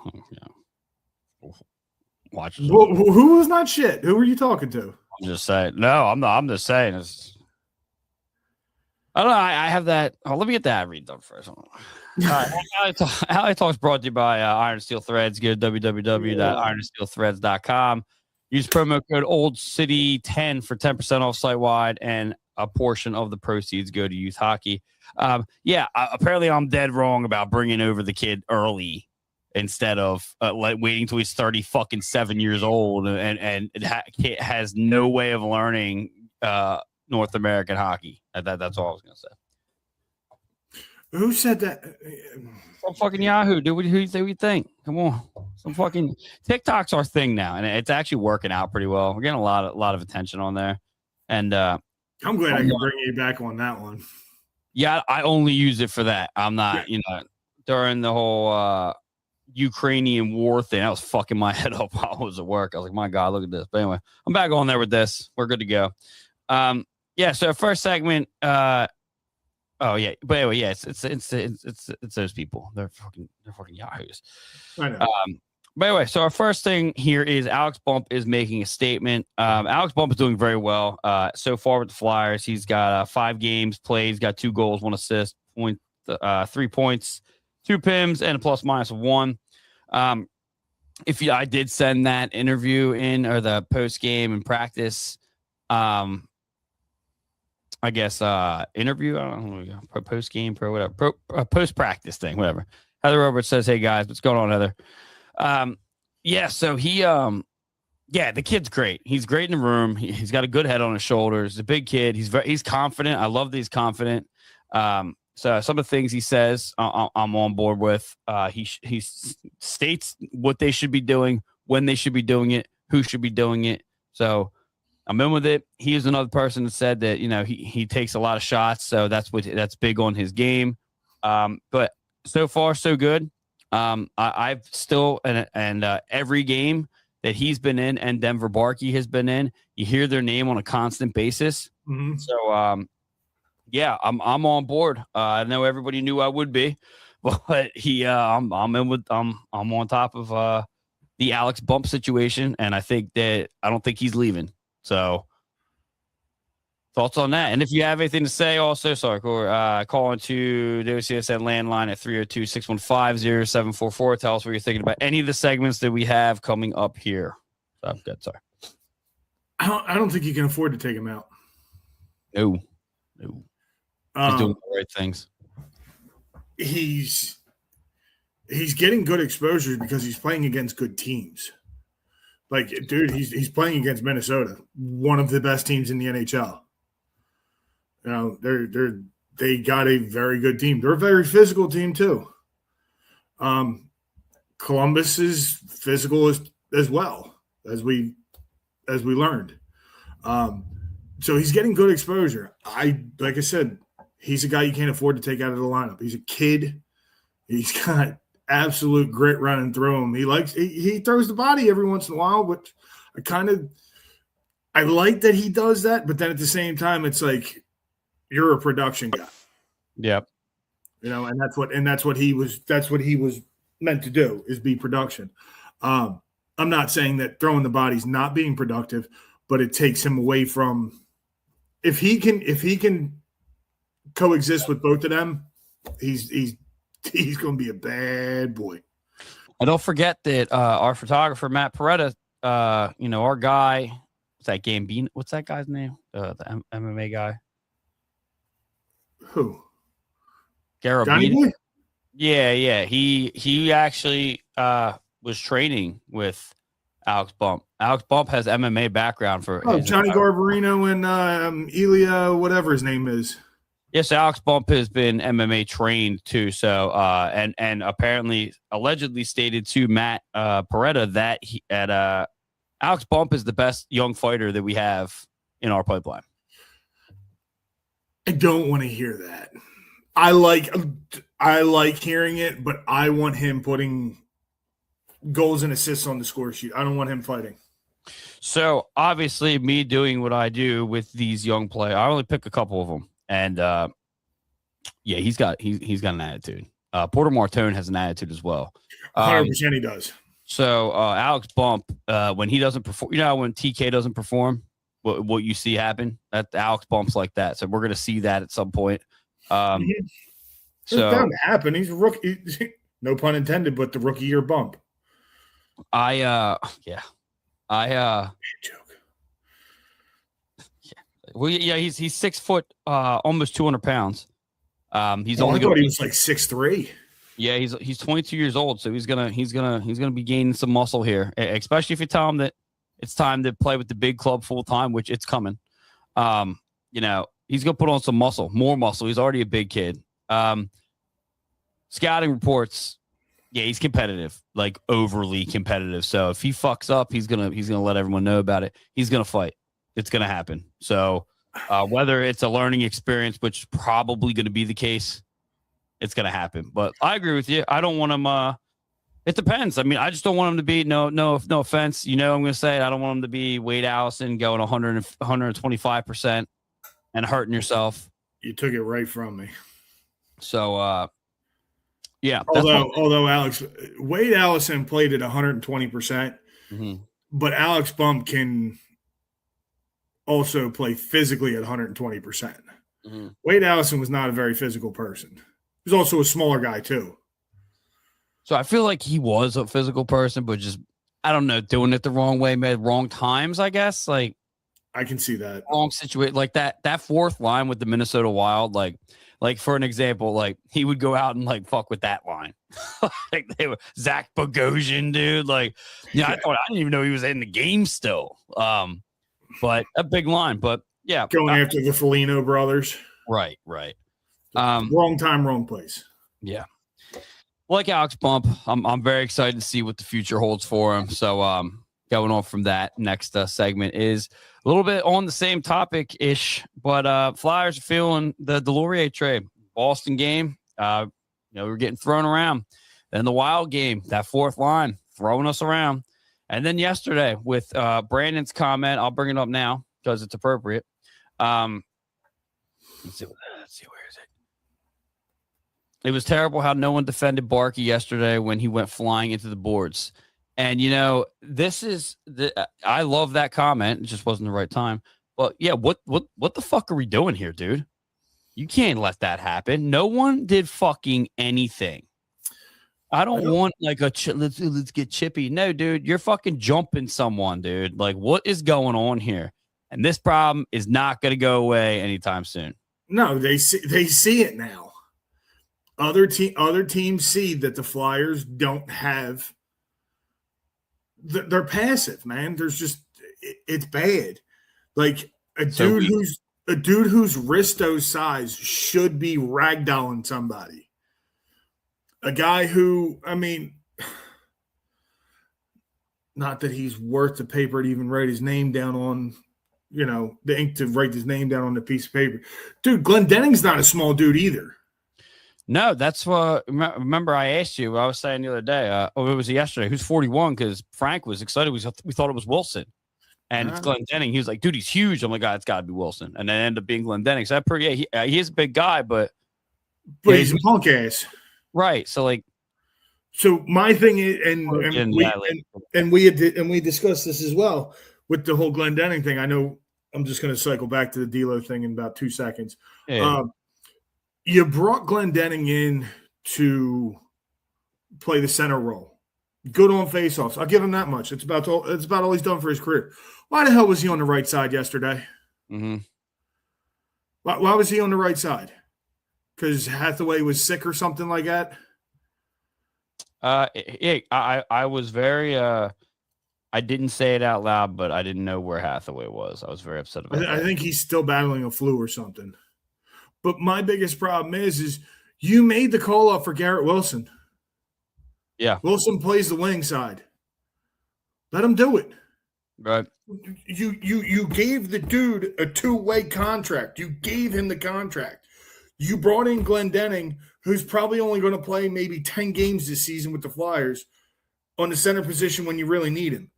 Speaker 2: Watch.
Speaker 3: Who was not shit? Who were you talking to?
Speaker 2: I'm just saying. No, I'm not. I'm just saying. I don't know. I have that. Oh, let me get that read done first. Alley Talk's brought to you by Iron Steel Threads. Go to www.ironsteelthreads.com. Use promo code OldCity10 for 10% off site wide, and a portion of the proceeds go to youth hockey. Apparently I'm dead wrong about bringing over the kid early instead of waiting till he's 7 years old and has no way of learning North American hockey. That's all I was gonna say.
Speaker 3: Who said that?
Speaker 2: Some fucking Yahoo, dude. Who do you think? Come on, some fucking TikTok's our thing now, and it's actually working out pretty well. We're getting a lot of attention on there, and I'm
Speaker 3: glad I can bring you back on that one.
Speaker 2: Yeah, I only use it for that. I'm not, during the whole Ukrainian war thing, that was fucking my head up while I was at work. I was like, my God, look at this. But anyway, I'm back on there with this. We're good to go. So first segment. But anyway, it's those people. They're fucking yahoos.
Speaker 3: I know.
Speaker 2: By the way, so our first thing here is Alex Bump is making a statement. Alex Bump is doing very well so far with the Flyers. He's got 5 games played. He's got 2 goals, 1 assist, 3 points, 2 PIMs, and a plus-minus of 1. I did send that interview in, or the post-game and practice, interview. I don't know, post-game, whatever, post-practice thing, whatever. Heather Roberts says, "Hey, guys, what's going on, Heather?" So he, the kid's great. He's great in the room. He's got a good head on his shoulders. He's a big kid. He's confident. I love that he's confident. So some of the things he says, I'm on board with. He states what they should be doing, when they should be doing it, who should be doing it. So I'm in with it. He is another person that said that, he takes a lot of shots. So that's big on his game. But so far, so good. I've still, and every game that he's been in and Denver Barkey has been in, you hear their name on a constant basis. Mm-hmm. So, I'm on board. I know everybody knew I would be, but I'm on top of the Alex Bump situation, and I don't think he's leaving. So, thoughts on that? And if you have anything to say, also, call into the OCSN landline at 302-615-0744. Tell us what you're thinking about any of the segments that we have coming up here. So, good. Sorry.
Speaker 3: I don't think you can afford to take him out.
Speaker 2: No. He's doing the right things.
Speaker 3: He's getting good exposure because he's playing against good teams. Like, dude, he's playing against Minnesota, one of the best teams in the NHL. You know, they got a very good team. They're a very physical team too. Columbus is physical as well, as we learned. So he's getting good exposure. Like I said, he's a guy you can't afford to take out of the lineup. He's a kid. He's got absolute grit running through him. He throws the body every once in a while, but I like that he does that. But then at the same time, it's like you're a production guy.
Speaker 2: Yep.
Speaker 3: You know, and that's what he was meant to do, is be production. I'm not saying that throwing the body's not being productive, but it takes him away from if he can coexist with both of them, he's going to be a bad boy.
Speaker 2: And don't forget that our photographer Matt Peretta, our guy, what's that Gambino? What's that guy's name? The MMA guy.
Speaker 3: Who?
Speaker 2: Garabino. Yeah. He actually was training with Alex Bump. Alex Bump has MMA background for
Speaker 3: Johnny Garbarino and Ilya, whatever his name is.
Speaker 2: Yes, Alex Bump has been MMA trained too. So and apparently allegedly stated to Matt Peretta that Alex Bump is the best young fighter that we have in our pipeline.
Speaker 3: I don't want to hear that. I like hearing it, but I want him putting goals and assists on the score sheet. I don't want him fighting.
Speaker 2: So obviously, me doing what I do with these young players, I only pick a couple of them, and he's got an attitude. Porter Martone has an attitude as well.
Speaker 3: 100% he does.
Speaker 2: So Alex Bump, when he doesn't perform, when TK doesn't perform, what you see happen, that Alex Bump's like that. So we're gonna see that at some point.
Speaker 3: It's bound to happen. He's a rookie. No pun intended, but the rookie year bump. Joke.
Speaker 2: Well, yeah, he's 6 foot, almost 200 pounds. He was
Speaker 3: like 6'3".
Speaker 2: Yeah, he's 22 years old, so he's gonna be gaining some muscle here, especially if you tell him that it's time to play with the big club full time, which it's coming. He's gonna put on some muscle, more muscle. He's already a big kid. Scouting reports, yeah, he's competitive, like overly competitive. So if he fucks up, he's gonna let everyone know about it. He's gonna fight. It's gonna happen. So whether it's a learning experience, which is probably gonna be the case, it's gonna happen. But I agree with you. I don't want him. It depends. I mean, I just don't want him to be no offense. I'm gonna say it. I don't want him to be Wade Allison going 125% and hurting yourself.
Speaker 3: You took it right from me.
Speaker 2: So, yeah.
Speaker 3: Although Wade Allison played at 120%, but Alex Bump can also play physically at 120%. Wade Allison was not a very physical person. He was also a smaller guy too.
Speaker 2: So I feel like he was a physical person, but just, I don't know, doing it the wrong way, made wrong times, I guess. Like,
Speaker 3: I can see that.
Speaker 2: Wrong situation. Like that fourth line with the Minnesota Wild, like for an example, like he would go out and like fuck with that line. Like they were Zach Bogosian, dude. Like, I didn't even know he was in the game still. But a big line. But yeah.
Speaker 3: Going after the Foligno brothers.
Speaker 2: Right.
Speaker 3: Wrong time, wrong place.
Speaker 2: Yeah. Like Alex Bump, I'm very excited to see what the future holds for him. So going on from that, next segment is a little bit on the same topic-ish, but Flyers are feeling the Delorier trade. Boston game, we're getting thrown around. Then the Wild game, that fourth line, throwing us around. And then yesterday with Brandon's comment, I'll bring it up now because it's appropriate. Let's see, where is it? It was terrible how no one defended Barkey yesterday when he went flying into the boards. And, this is I love that comment. It just wasn't the right time. But, yeah, what the fuck are we doing here, dude? You can't let that happen. No one did fucking anything. I don't want like let's get chippy. No, dude, you're fucking jumping someone, dude. Like, what is going on here? And this problem is not going to go away anytime soon.
Speaker 3: No, they see it now. Other teams see that the Flyers don't have. They're passive, man. There's just it's bad. Like a dude who's Risto's size should be ragdolling somebody. A guy who, I mean, not that he's worth the paper to even write his name down on, the ink to write his name down on the piece of paper. Dude, Glendening's not a small dude either.
Speaker 2: No, that's what. Remember, I asked you. I was saying the other day. It was yesterday. Who's 41? Because Frank was excited. We thought it was Wilson, and it's Glendening. He was like, "Dude, he's huge." I'm like, "God, it's got to be Wilson." And then it ended up being Glendening. So he is a big guy, but
Speaker 3: he's a punk ass,
Speaker 2: right? So like,
Speaker 3: so my thing is, and we discussed this as well with the whole Glendening thing. I know I'm just going to cycle back to the D'Lo thing in about 2 seconds.
Speaker 2: Yeah.
Speaker 3: You brought Glendening in to play the center role. Good on faceoffs. I'll give him that much. It's about all he's done for his career. Why the hell was he on the right side yesterday?
Speaker 2: Mm-hmm.
Speaker 3: Why was he on the right side? Because Hathaway was sick or something like that?
Speaker 2: I was very I didn't say it out loud, but I didn't know where Hathaway was. I was very upset about that.
Speaker 3: I think he's still battling a flu or something. But my biggest problem is you made the call up for Garrett Wilson.
Speaker 2: Yeah.
Speaker 3: Wilson plays the wing side. Let him do it.
Speaker 2: Right.
Speaker 3: You gave the dude a 2-way contract. You gave him the contract. You brought in Glendening, who's probably only going to play maybe 10 games this season with the Flyers on the center position when you really need him.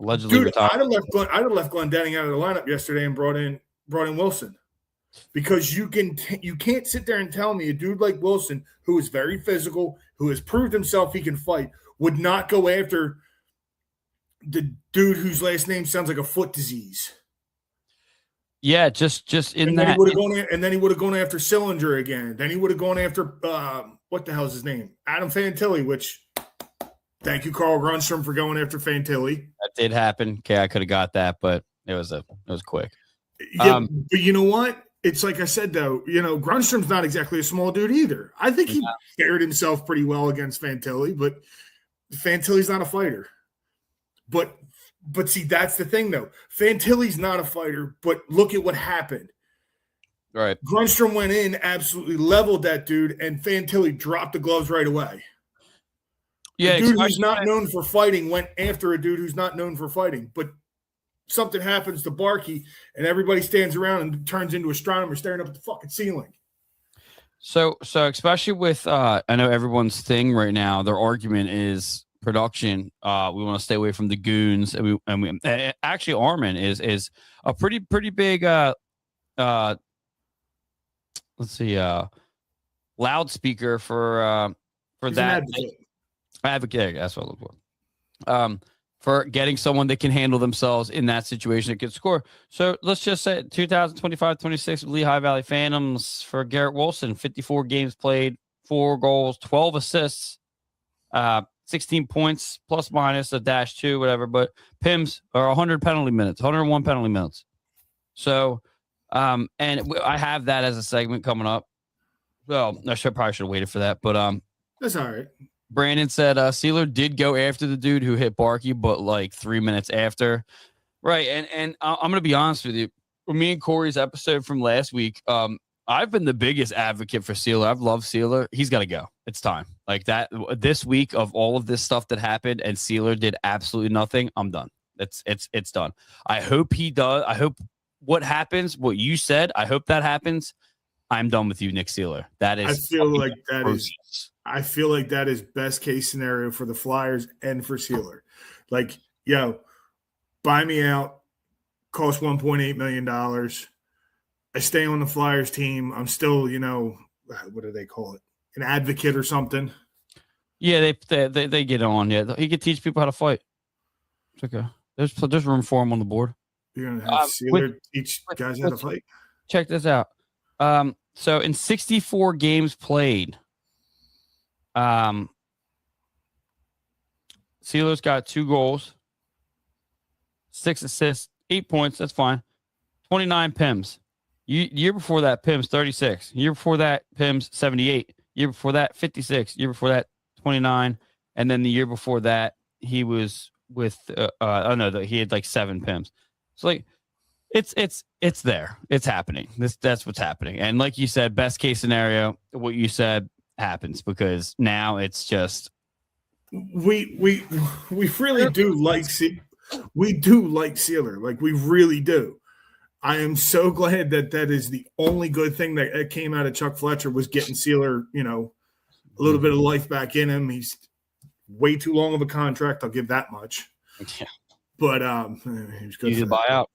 Speaker 2: Allegedly
Speaker 3: Dude,
Speaker 2: retired.
Speaker 3: I'd have left Glendening out of the lineup yesterday and brought in Wilson. Because you can't sit there and tell me a dude like Wilson, who is very physical, who has proved himself he can fight, would not go after the dude whose last name sounds like a foot disease.
Speaker 2: Yeah, just in
Speaker 3: and
Speaker 2: that.
Speaker 3: Then he would have gone after Sillinger again. Then he would have gone after what the hell's his name? Adam Fantilli. Which, thank you, Carl Grunstrom, for going after Fantilli.
Speaker 2: That did happen. Okay, I could have got that, but it was quick.
Speaker 3: Yeah, but you know what? It's like I said, though, Grunstrom's not exactly a small dude either. I think he fared himself pretty well against Fantilli, but Fantilli's not a fighter. But see, that's the thing, though. Fantilli's not a fighter, but look at what happened.
Speaker 2: Right.
Speaker 3: Grunstrom went in, absolutely leveled that dude, and Fantilli dropped the gloves right away.
Speaker 2: Yeah,
Speaker 3: a dude who's not known for fighting went after a dude who's not known for fighting, but something happens to Barkey, and everybody stands around and turns into astronomers staring up at the fucking ceiling.
Speaker 2: So especially with I know everyone's thing right now, their argument is production. We want to stay away from the goons, and we actually Armin is a pretty big let's see loudspeaker for
Speaker 3: He's
Speaker 2: that
Speaker 3: advocate.
Speaker 2: That's what I look for. For getting someone that can handle themselves in that situation that could score. So let's just say 2025-26 Lehigh Valley Phantoms for Garrett Wilson, 54 games played, 4 goals, 12 assists, 16 points, plus minus a -2, whatever. But PIMs are 100 penalty minutes, 101 penalty minutes. So, and I have that as a segment coming up. Well, I probably should have waited for that, but
Speaker 3: that's all right.
Speaker 2: Brandon said Sealer did go after the dude who hit Barkey, but like 3 minutes after. Right. And I'm going to be honest with you. For me and Corey's episode from last week, I've been the biggest advocate for Sealer. I've loved Sealer. He's got to go. It's time. Like that this week of all of this stuff that happened and Sealer did absolutely nothing. I'm done. It's done. I hope he does. I hope what happens, what you said, I hope that happens. I'm done with you, Nick Sealer. That is.
Speaker 3: I feel like that is best case scenario for the Flyers and for Sealer. Like, buy me out, cost $1.8 million. I stay on the Flyers team. I'm still, what do they call it? An advocate or something.
Speaker 2: Yeah, they get on. Yeah, he could teach people how to fight. It's okay. There's room for him on the board.
Speaker 3: You're gonna have Sealer teach guys how to fight.
Speaker 2: Check this out. So in 64 games played, Sealer's got 2 goals, 6 assists, 8 points. That's fine. 29 PIMs. Year before that, Pim's 36. Year before that, Pim's 78. Year before that, 56. Year before that, 29. And then the year before that, he was with oh no, he had like 7 Pims. So like it's there. It's happening. That's what's happening. And like you said, best case scenario, what you said happens because now it's just
Speaker 3: we really do like Sealer. Like we really do. I am so glad that is the only good thing that came out of Chuck Fletcher was getting Sealer, a little bit of life back in him. He's way too long of a contract. I'll give that much.
Speaker 2: Yeah.
Speaker 3: But he was good.
Speaker 2: Easy to buy out.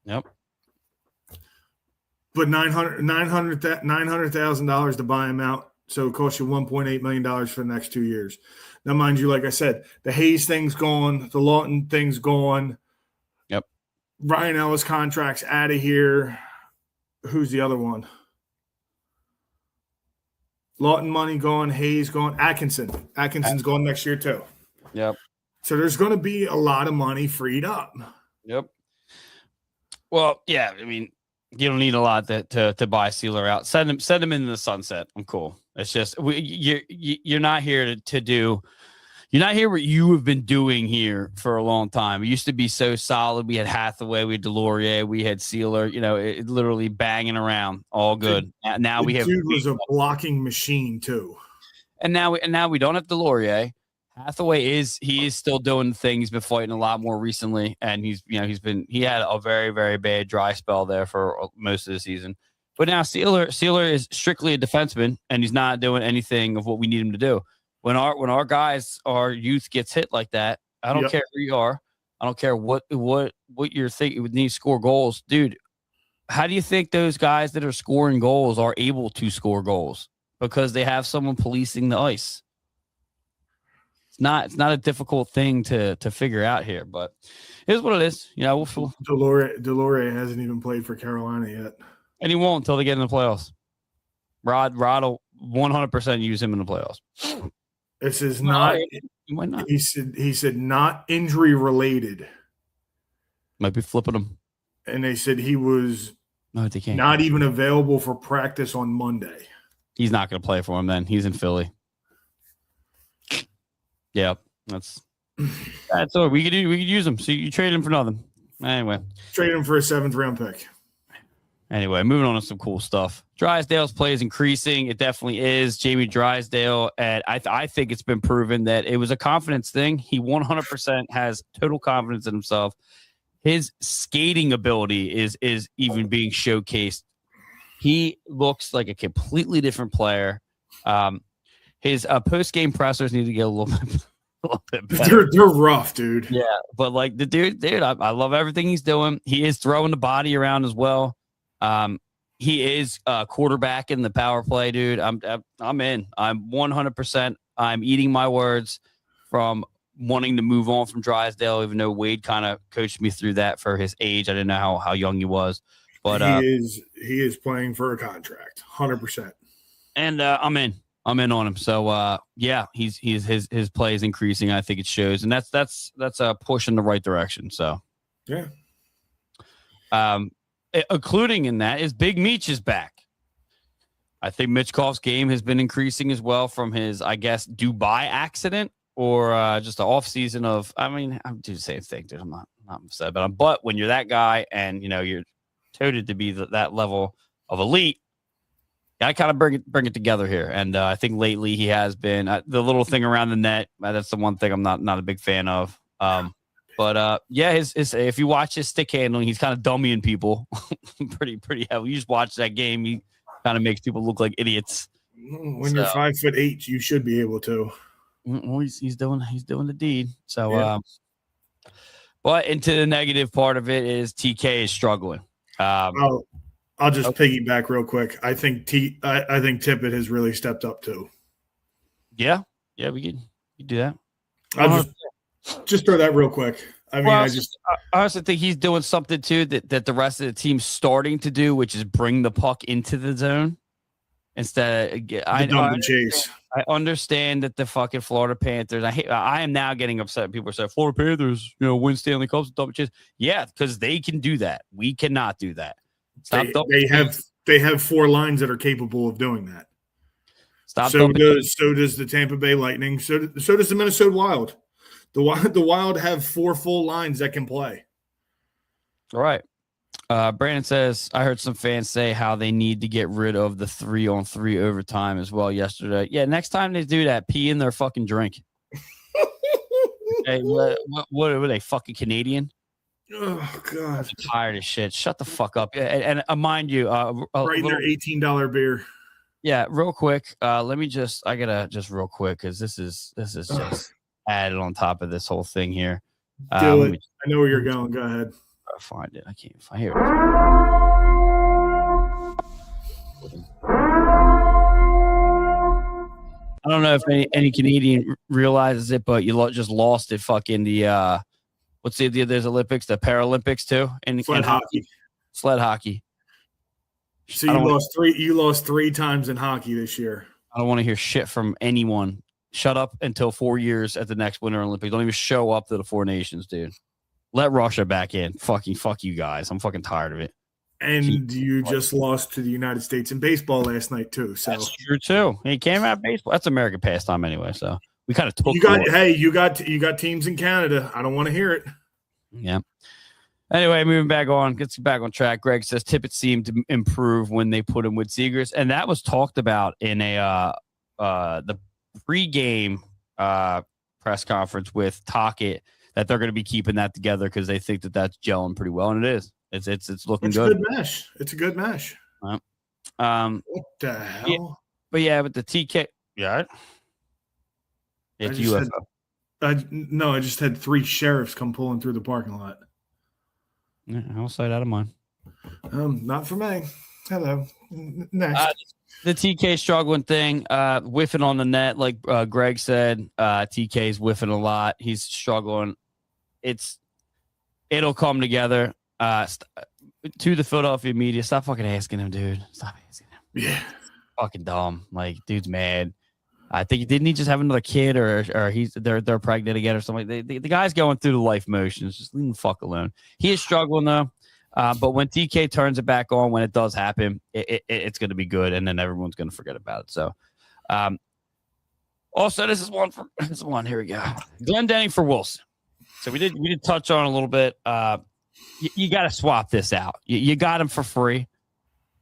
Speaker 2: Yep.
Speaker 3: But $900,000 to buy him out. So it costs you $1.8 million for the next 2 years. Now, mind you, like I said, the Hayes thing's gone. The Lawton thing's gone.
Speaker 2: Yep.
Speaker 3: Ryan Ellis contract's out of here. Who's the other one? Lawton money gone. Hayes gone. Atkinson's gone next year too.
Speaker 2: Yep.
Speaker 3: So there's going to be a lot of money freed up.
Speaker 2: Yep. Well, yeah. I mean, you don't need a lot to buy Sealer out. Send him into the sunset. I'm cool. It's just you're not here to do. You're not here what you have been doing here for a long time. It used to be so solid. We had Hathaway, we had Delorier, we had Sealer. It literally banging around, all good. Now we have.
Speaker 3: Dude was a blocking machine too.
Speaker 2: And now we don't have Delorier. Hathaway is still doing the thing. He's been fighting a lot more recently, and he had a very, very bad dry spell there for most of the season. But now Sealer is strictly a defenseman, and he's not doing anything of what we need him to do. When our guys, our youth gets hit like that, I don't care who you are. I don't care what you're thinking. You would need to score goals, dude. How do you think those guys that are scoring goals are able to score goals? Because they have someone policing the ice. It's not a difficult thing to figure out here, but it is what it is.
Speaker 3: Delorier hasn't even played for Carolina yet,
Speaker 2: and he won't until they get in the playoffs. Rod will 100% use him in the playoffs.
Speaker 3: This is not.
Speaker 2: He might not.
Speaker 3: He said not injury related.
Speaker 2: Might be flipping him.
Speaker 3: And they said he was
Speaker 2: they can't.
Speaker 3: Not even available for practice on Monday.
Speaker 2: He's not going to play for him then. He's in Philly. Yeah, that's all we could do. We could use him. So you trade him for nothing. Anyway,
Speaker 3: trade him for a 7th round pick.
Speaker 2: Anyway, moving on to some cool stuff. Drysdale's play is increasing. It definitely is. Jamie Drysdale, and I think it's been proven that it was a confidence thing. He 100% has total confidence in himself. His skating ability is even being showcased. He looks like a completely different player. His post-game pressers need to get a little bit better.
Speaker 3: They're rough, dude.
Speaker 2: Yeah, but like the dude, I love everything he's doing. He is throwing the body around as well. He is quarterback in the power play, dude. I'm in. I'm 100%. I'm eating my words from wanting to move on from Drysdale, even though Wade kind of coached me through that for his age. I didn't know how young he was, but
Speaker 3: he is playing for a contract, 100%.
Speaker 2: And I'm in on him. So yeah, his play is increasing. I think it shows, and that's a push in the right direction. So
Speaker 3: yeah.
Speaker 2: Including in that is Big Meech is back. I think Mitchkoff's game has been increasing as well from his, I guess, Dubai accident or just the off season of. I mean, I'm doing the same thing, dude. I'm not upset, but when you're that guy and you're touted to be that level of elite, I kind of bring it together here. And I think lately he has been the little thing around the net. That's the one thing I'm not a big fan of. But yeah, his if you watch his stick handling, he's kind of dummying people pretty heavy. You just watch that game, he kind of makes people look like idiots.
Speaker 3: When you're 5'8", you should be able to.
Speaker 2: Well, he's doing the deed. So, yeah. But into the negative part of it is TK is struggling.
Speaker 3: I'll just piggyback real quick. I think Tippett has really stepped up too.
Speaker 2: Yeah, we could do that.
Speaker 3: I'll just throw that real quick. I mean, I
Speaker 2: also think he's doing something too that the rest of the team's starting to do, which is bring the puck into the zone instead of
Speaker 3: dump and chase.
Speaker 2: I understand that the fucking Florida Panthers. I am now getting upset. People are saying Florida Panthers, win Stanley Cups, dump and chase. Yeah, because they can do that. We cannot do that.
Speaker 3: They have 4 lines that are capable of doing that. So does the Tampa Bay Lightning. So does the Minnesota Wild. The Wild have 4 full lines that can play.
Speaker 2: All right. Brandon says, I heard some fans say how they need to get rid of the 3-on-3 overtime as well yesterday. Yeah, next time they do that, pee in their fucking drink. Hey, what are they, fucking Canadian?
Speaker 3: Oh, God.
Speaker 2: I'm tired of shit. Shut the fuck up. And mind you,
Speaker 3: right in their $18 beer.
Speaker 2: Yeah, real quick. Let me I gotta just real quick because this is just added on top of this whole thing here.
Speaker 3: Do it. I know where you're going. Go ahead.
Speaker 2: I'll find it. I can't find it. I don't know if any Canadian realizes it, but you just lost it. Fucking the what's there's Olympics, the Paralympics too, and hockey. Sled hockey.
Speaker 3: So you lost 3 times in hockey this year.
Speaker 2: I don't want to hear shit from anyone. Shut up until 4 years at the next Winter Olympics. Don't even show up to the 4 nations, dude. Let Russia back in. Fuck you guys. I'm fucking tired of it.
Speaker 3: And you just lost to the United States in baseball last night too. So
Speaker 2: that's true too. He came out baseball. That's American pastime anyway. So we kind of took.
Speaker 3: You got teams in Canada. I don't want to hear it.
Speaker 2: Yeah. Anyway, moving back on, gets back on track. Greg says Tippett seemed to improve when they put him with Zegers, and that was talked about in the pregame press conference with Tocchet that they're going to be keeping that together because they think that that's gelling pretty well, and it is. It's looking good.
Speaker 3: It's a good mesh.
Speaker 2: What
Speaker 3: the hell?
Speaker 2: Yeah, but the TK, yeah, it's UFO.
Speaker 3: I just had 3 sheriffs come pulling through the parking lot.
Speaker 2: Yeah, I'll say that of mine.
Speaker 3: Not for me. Hello. Next.
Speaker 2: The TK struggling thing, whiffing on the net, like Greg said. TK's whiffing a lot. He's struggling. It'll come together. To the Philadelphia media, stop fucking asking him, dude. Stop asking him.
Speaker 3: Yeah.
Speaker 2: Fucking dumb. Like, dude's mad. I think didn't he just have another kid, or they're pregnant again or something? The guy's going through the life motions. Just leave him the fuck alone. He is struggling though. But when TK turns it back on, when it does happen, it's going to be good, and then everyone's going to forget about it. So, also this is one. Here we go. Glendening for Wilson. So we did touch on a little bit. You got to swap this out. You got him for free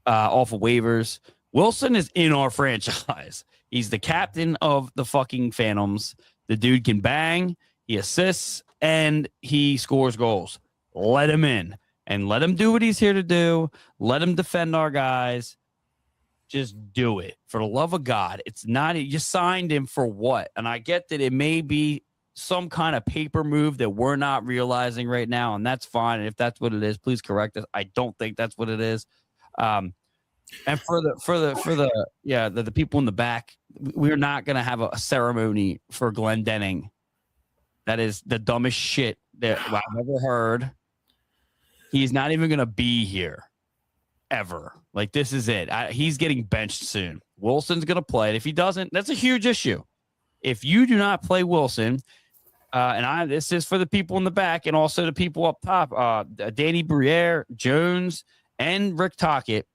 Speaker 2: off of waivers. Wilson is in our franchise. He's the captain of the fucking Phantoms. The dude can bang, he assists, and he scores goals. Let him in and let him do what he's here to do. Let him defend our guys. Just do it. For the love of God. It's not, you signed him for what? And I get that it may be some kind of paper move that we're not realizing right now, and that's fine. And if that's what it is, please correct us. I don't think that's what it is. And for the people in the back, we're not going to have a ceremony for Glendening. That is the dumbest shit that I've ever heard. He's not even going to be here ever. Like, this is it. He's getting benched soon. Wilson's going to play. And if he doesn't, that's a huge issue. If you do not play Wilson, this is for the people in the back and also the people up top, Danny Briere, Jones, and Rick Tocchet.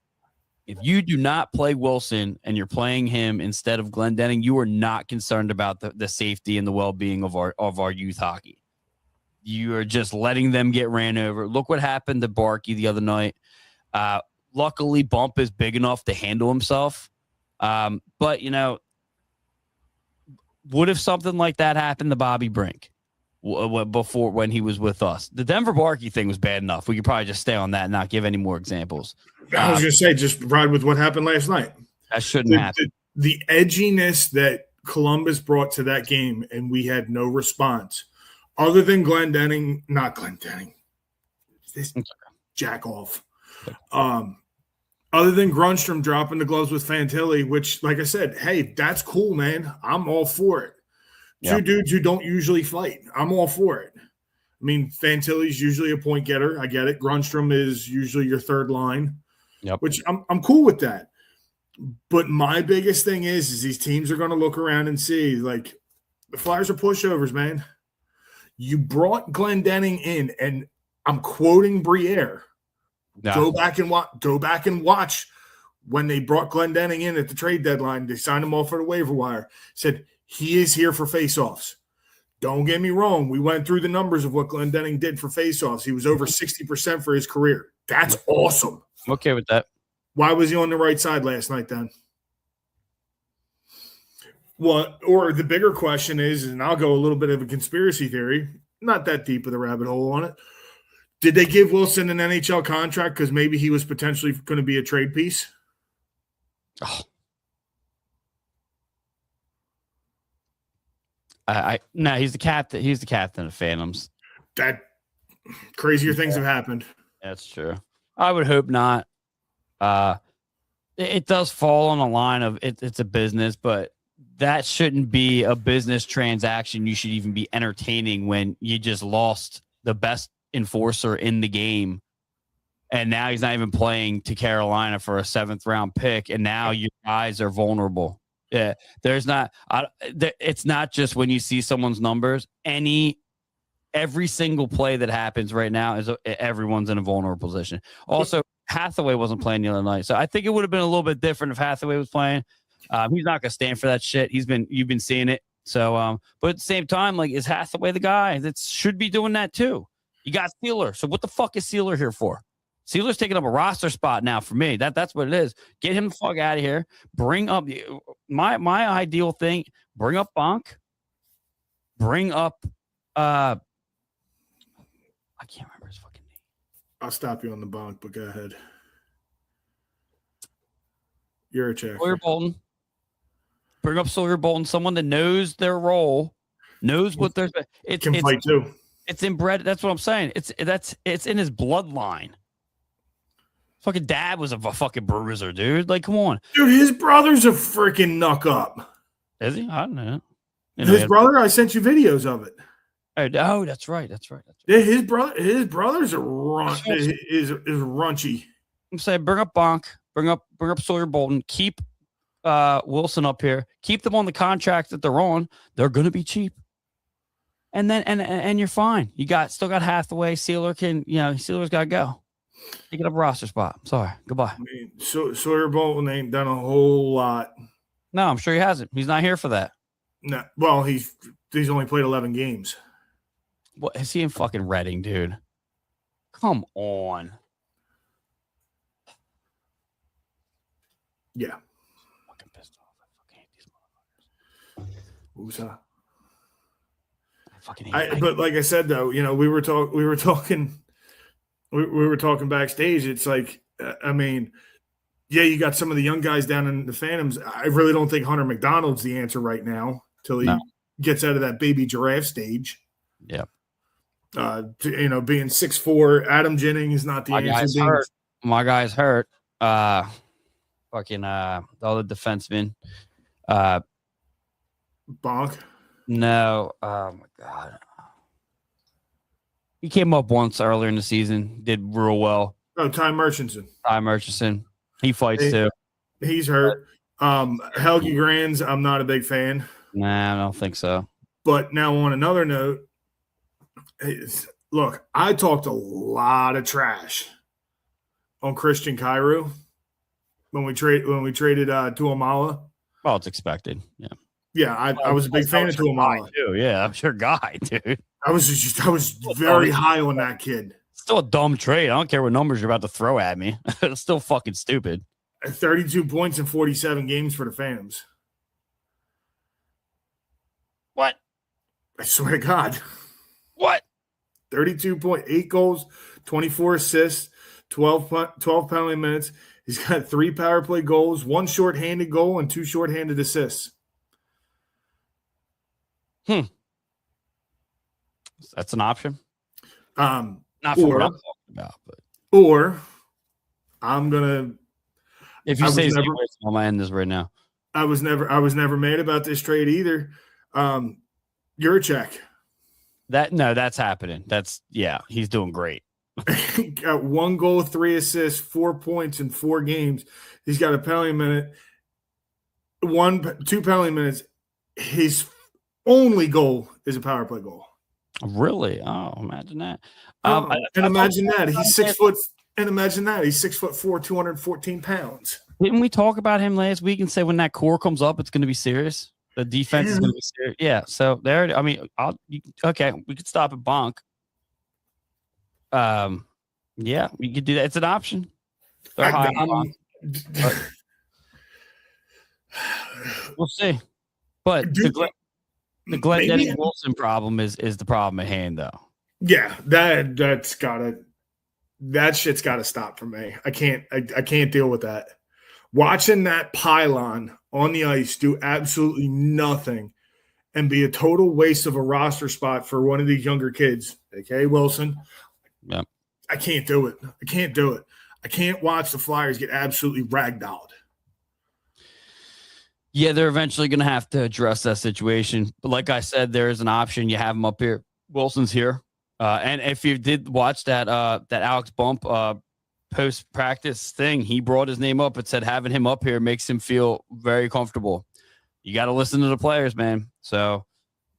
Speaker 2: If you do not play Wilson and you're playing him instead of Glendening, you are not concerned about the safety and the well-being of our youth hockey. You are just letting them get ran over. Look what happened to Barkey the other night. Luckily, Bump is big enough to handle himself. But, what if something like that happened to Bobby Brink before when he was with us? The Denver Barkey thing was bad enough. We could probably just stay on that and not give any more examples.
Speaker 3: I was going to say, just ride with what happened last night.
Speaker 2: That shouldn't happen.
Speaker 3: The edginess that Columbus brought to that game, and we had no response. Other than not Glendening. This jack off. Other than Grunstrom dropping the gloves with Fantilli, which, like I said, hey, that's cool, man. I'm all for it. Yep. 2 dudes who don't usually fight. I'm all for it. I mean, Fantilli's usually a point getter. I get it. Grunstrom is usually your third line, which I'm cool with that. But my biggest thing is these teams are going to look around and see, like, the Flyers are pushovers, man. You brought Glendening in, and I'm quoting Briere.
Speaker 2: Yeah.
Speaker 3: Go back and watch when they brought Glendening in at the trade deadline. They signed him off for the waiver wire. Said he is here for faceoffs. Don't get me wrong. We went through the numbers of what Glendening did for faceoffs. He was over 60% for his career. That's awesome.
Speaker 2: I'm okay with that.
Speaker 3: Why was he on the right side last night then? What? Or the bigger question is, and I'll go a little bit of a conspiracy theory, not that deep of the rabbit hole on it. Did they give Wilson an NHL contract because maybe he was potentially going to be a trade piece?
Speaker 2: Oh. No, he's the captain. He's the captain of Phantoms.
Speaker 3: That crazier things have happened.
Speaker 2: That's true. I would hope not. It does fall on the line of it's a business, but that shouldn't be a business transaction you should even be entertaining when you just lost the best enforcer in the game. And now he's not even playing to Carolina for a 7th round pick. And now your guys are vulnerable. Yeah. It's not just when you see someone's numbers, every single play that happens right now is everyone's in a vulnerable position. Also, Hathaway wasn't playing the other night. So I think it would have been a little bit different if Hathaway was playing. He's not going to stand for that shit. You've been seeing it. So, but at the same time, like, is Hathaway the guy that should be doing that too? You got Sealer. So what the fuck is Sealer here for? Sealer's taking up a roster spot now for me. That's what it is. Get him the fuck out of here. Bring up my ideal thing. Bring up Bonk. Bring up I can't remember his fucking name.
Speaker 3: I'll stop you on the Bonk, but go ahead. You're a check.
Speaker 2: Sawyer Bolton. Bring up Sawyer Bolton, someone that knows their role, knows what there's.
Speaker 3: Can play too.
Speaker 2: It's inbred. That's what I'm saying. It's in his bloodline. Fucking dad was a fucking bruiser, dude. Like, come on,
Speaker 3: dude. His brother's a freaking knuck up.
Speaker 2: Is he? I don't know.
Speaker 3: His brother. I sent you videos of it.
Speaker 2: Oh, that's right.
Speaker 3: Yeah, his brother's a is runchy.
Speaker 2: I'm saying, bring up Bonk. Bring up Sawyer Bolton. Keep Wilson up here. Keep them on the contract that they're on. They're going to be cheap. And then and you're fine. Still got Hathaway. Sealer's got to go. Take it up a roster spot. Sorry. Goodbye.
Speaker 3: I mean, Sawyer Bolton ain't done a whole lot.
Speaker 2: No, I'm sure he hasn't. He's not here for that.
Speaker 3: No. Well, he's only played 11 games.
Speaker 2: What is he in fucking Reading, dude? Come on.
Speaker 3: Yeah.
Speaker 2: I'm fucking pissed off. I fucking hate these motherfuckers.
Speaker 3: Who's that?
Speaker 2: I fucking hate
Speaker 3: but like I said, though, we were talking backstage. It's like, I mean, yeah, you got some of the young guys down in the Phantoms. I really don't think Hunter McDonald's the answer right now till he gets out of that baby giraffe stage.
Speaker 2: Yeah.
Speaker 3: Being 6'4", Adam Jennings is not the answer.
Speaker 2: My guy's hurt. Fucking all the defensemen.
Speaker 3: Bonk.
Speaker 2: No. Oh my god. He came up once earlier in the season. Did real well.
Speaker 3: Oh, Ty Murchison.
Speaker 2: He fights too.
Speaker 3: He's hurt. Helge Grands, I'm not a big fan.
Speaker 2: Nah, I don't think so.
Speaker 3: But now on another note, look, I talked a lot of trash on Christian Cairo when we traded Tuamala.
Speaker 2: Well, it's expected. Yeah.
Speaker 3: Yeah, I was a big fan of Tuamala
Speaker 2: too. Yeah, I'm your guy, dude.
Speaker 3: I was very high on that kid.
Speaker 2: Still a dumb trade. I don't care what numbers you're about to throw at me. It's still fucking stupid.
Speaker 3: 32 points in 47 games for the Phantoms.
Speaker 2: What?
Speaker 3: I swear to God.
Speaker 2: What?
Speaker 3: 32.8 goals, 24 assists, 12 penalty minutes. He's got 3 power play goals, 1 shorthanded goal, and 2 shorthanded assists.
Speaker 2: That's an option.
Speaker 3: Not
Speaker 2: for what I'm talking about, but
Speaker 3: or I'm gonna.
Speaker 2: If you say I'm gonna end this right now.
Speaker 3: I was never mad about this trade either. You're a check.
Speaker 2: That's happening. He's doing great.
Speaker 3: Got 1 goal, 3 assists, 4 points in 4 games. He's got a penalty minute, 2 penalty minutes. His only goal is a power play goal.
Speaker 2: Really? Oh, imagine that.
Speaker 3: And imagine that. He's 6 foot. And imagine that. He's 6'4", 214 pounds.
Speaker 2: Didn't we talk about him last week and say when that core comes up, it's going to be serious? The defense is going to be serious. Yeah. So there. I mean, okay, we could stop at Bonk. Yeah, we could do that. It's an option. We'll see. But the Glenn Wilson problem is the problem at hand, though.
Speaker 3: Yeah, that shit's gotta stop for me. I can't deal with that. Watching that pylon on the ice do absolutely nothing and be a total waste of a roster spot for one of these younger kids, aka Wilson.
Speaker 2: Yeah.
Speaker 3: I can't do it. I can't watch the Flyers get absolutely ragdolled.
Speaker 2: Yeah, they're eventually going to have to address that situation. But like I said, there is an option. You have him up here. Wilson's here. And if you did watch that Alex Bump post-practice thing, he brought his name up. It said having him up here makes him feel very comfortable. You got to listen to the players, man. So,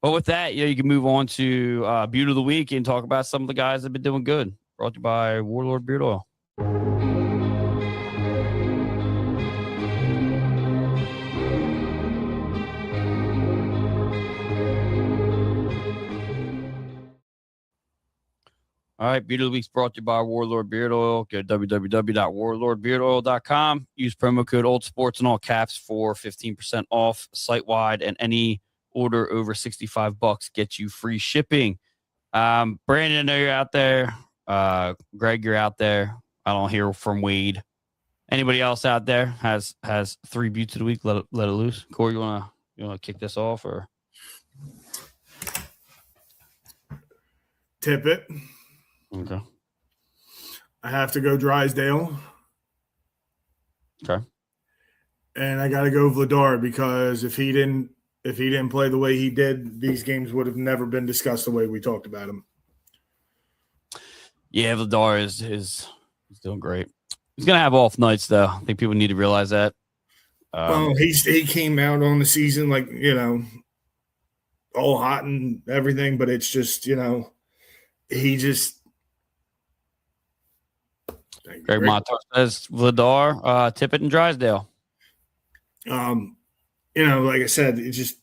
Speaker 2: but with that, you can move on to Beauty of the Week and talk about some of the guys that have been doing good. Brought to you by Warlord Beard Oil. All right, Beauty of the Week's brought to you by Warlord Beard Oil. Go to www.warlordbeardoil.com. Use promo code OldSports in all caps for 15% off site-wide, and any order over $65 gets you free shipping. Brandon, I know you're out there. Greg, you're out there. I don't hear from Wade. Anybody else out there has 3 beauties of the week? Let it loose. Corey, you wanna kick this off or
Speaker 3: tip it?
Speaker 2: Okay.
Speaker 3: I have to go Drysdale.
Speaker 2: Okay.
Speaker 3: And I got to go Vladar because if he didn't play the way he did, these games would have never been discussed the way we talked about him.
Speaker 2: Yeah, Vladar is doing great. He's gonna have off nights though. I think people need to realize that.
Speaker 3: Well, he came out on the season like all hot and everything, but it's just he just.
Speaker 2: Greg Montar says Vladar, Tippett, and Drysdale.
Speaker 3: Like I said, it's just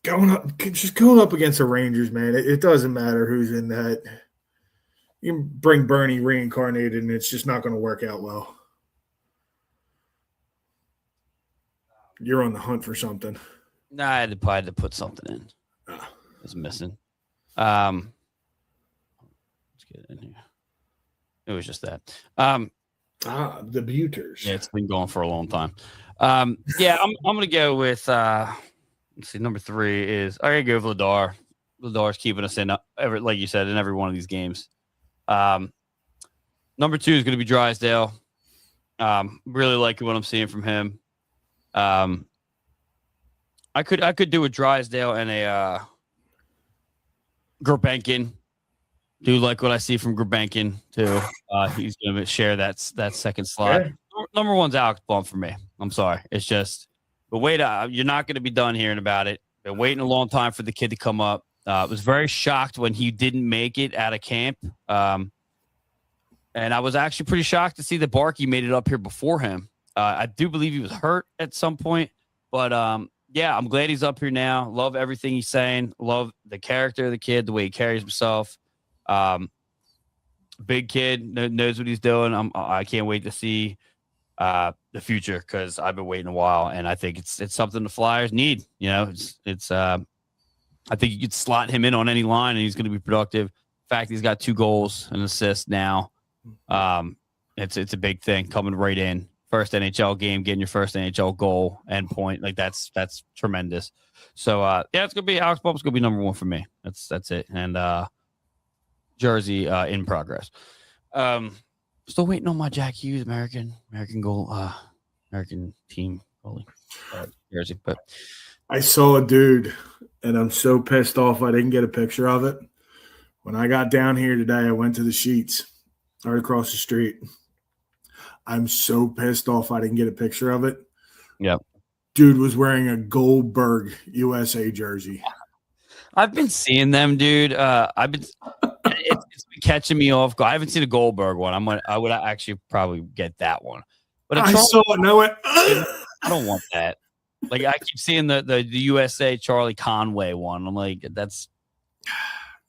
Speaker 3: going up against the Rangers, man. It doesn't matter who's in that. You can bring Bernie reincarnated, and it's just not going to work out well. You're on the hunt for something.
Speaker 2: Nah, I had to put something in. It's missing. Let's get it in here. It was just that.
Speaker 3: The Buters.
Speaker 2: Yeah, it's been going for a long time. Yeah, I'm gonna go with let's see, number 3 is I gotta go with Vladar. Vladar's keeping us in like you said, in every one of these games. Number 2 is gonna be Drysdale. Really liking what I'm seeing from him. I could do a Drysdale and a Gurbenkin. Do like what I see from Gurbenkin too. He's going to share that second slot. Yeah. Number 1's Alex Bump for me. I'm sorry. It's just, but wait, you're not going to be done hearing about it. Been waiting a long time for the kid to come up. Was very shocked when he didn't make it out of camp. And I was actually pretty shocked to see that Barkey made it up here before him. I do believe he was hurt at some point, but yeah, I'm glad he's up here now. Love everything he's saying. Love the character of the kid, the way he carries himself. Big kid, knows what he's doing. I can't wait to see the future because I've been waiting a while, and I think it's something the Flyers need. It's I think you could slot him in on any line, and he's going to be productive. In fact, he's got 2 goals and assists now. It's a big thing coming right in. First NHL game, getting your first NHL goal and point. Like that's tremendous. So yeah, it's gonna be Alex Bump's gonna be number 1 for me. That's it. And jersey in progress. Still waiting on my Jack Hughes American goal, American team goalie jersey. But
Speaker 3: I saw a dude, and I'm so pissed off I didn't get a picture of it. When I got down here today, I went to the Sheets right across the street. I'm so pissed off I didn't get a picture of it.
Speaker 2: Yep.
Speaker 3: Dude was wearing a Goldberg USA jersey.
Speaker 2: I've been seeing them, dude. It's catching me off guard. I haven't seen a Goldberg one. I would actually probably get that one. But
Speaker 3: I saw it. No,
Speaker 2: I don't want that. Like I keep seeing the USA Charlie Conway one. I'm like, that's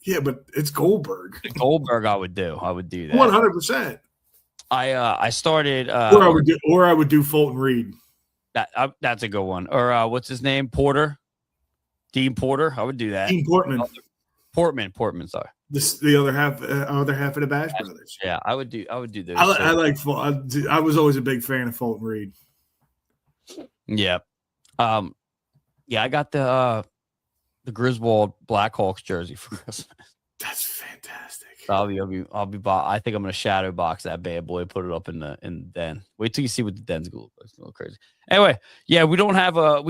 Speaker 3: yeah, but it's Goldberg.
Speaker 2: Goldberg. I would do that
Speaker 3: 100%.
Speaker 2: I started
Speaker 3: or I would do Fulton Reed.
Speaker 2: That's a good one. Or what's his name? Dean Porter. I would do that.
Speaker 3: Dean Portman.
Speaker 2: Portman. Sorry.
Speaker 3: The other half of the Bash Brothers.
Speaker 2: Yeah, I would do those.
Speaker 3: I was always a big fan of Fulton Reed.
Speaker 2: Yeah. Yeah, I got the Griswold Blackhawks jersey for Christmas.
Speaker 3: That's fantastic.
Speaker 2: I'll be I think I'm gonna shadow box that bad boy, put it up in the den. Wait till you see what the den's gonna look like. It's a little crazy. Anyway, yeah, we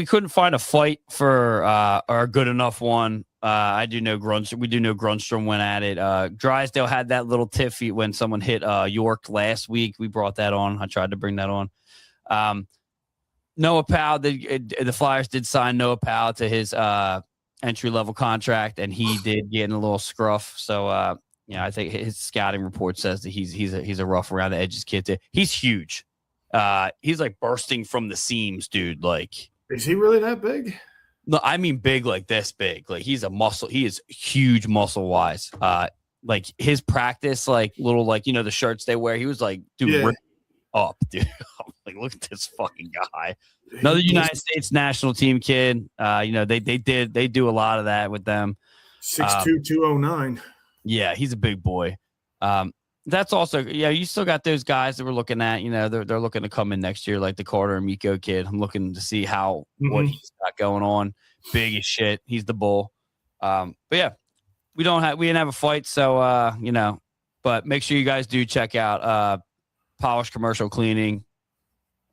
Speaker 2: couldn't find a fight for or a good enough one. I do know Grunstrom. We do know Grunstrom went at it. Drysdale had that little tiffy when someone hit York last week. We brought that on. I tried to bring that on. Noah Powell, the Flyers did sign Noah Powell to his entry-level contract, and he did get in a little scruff. So, I think his scouting report says that he's a rough around the edges kid. He's huge. He's like bursting from the seams, dude. Like,
Speaker 3: is he really that big?
Speaker 2: No, I mean big, like this big. Like he's a muscle. He is huge muscle-wise. Like his practice, like little, like the shirts they wear. He was like, dude, rip up, dude. I'm like, look at this fucking guy. Another United States national team kid. They do a lot of that with them.
Speaker 3: 6'2", 209.
Speaker 2: Yeah, he's a big boy. That's also, you still got those guys that we're looking at. They're looking to come in next year, like the Carter and Miko kid. I'm looking to see what he's got going on. Big as shit. He's the bull. But yeah, we didn't have a fight, so but make sure you guys do check out Polish Commercial Cleaning.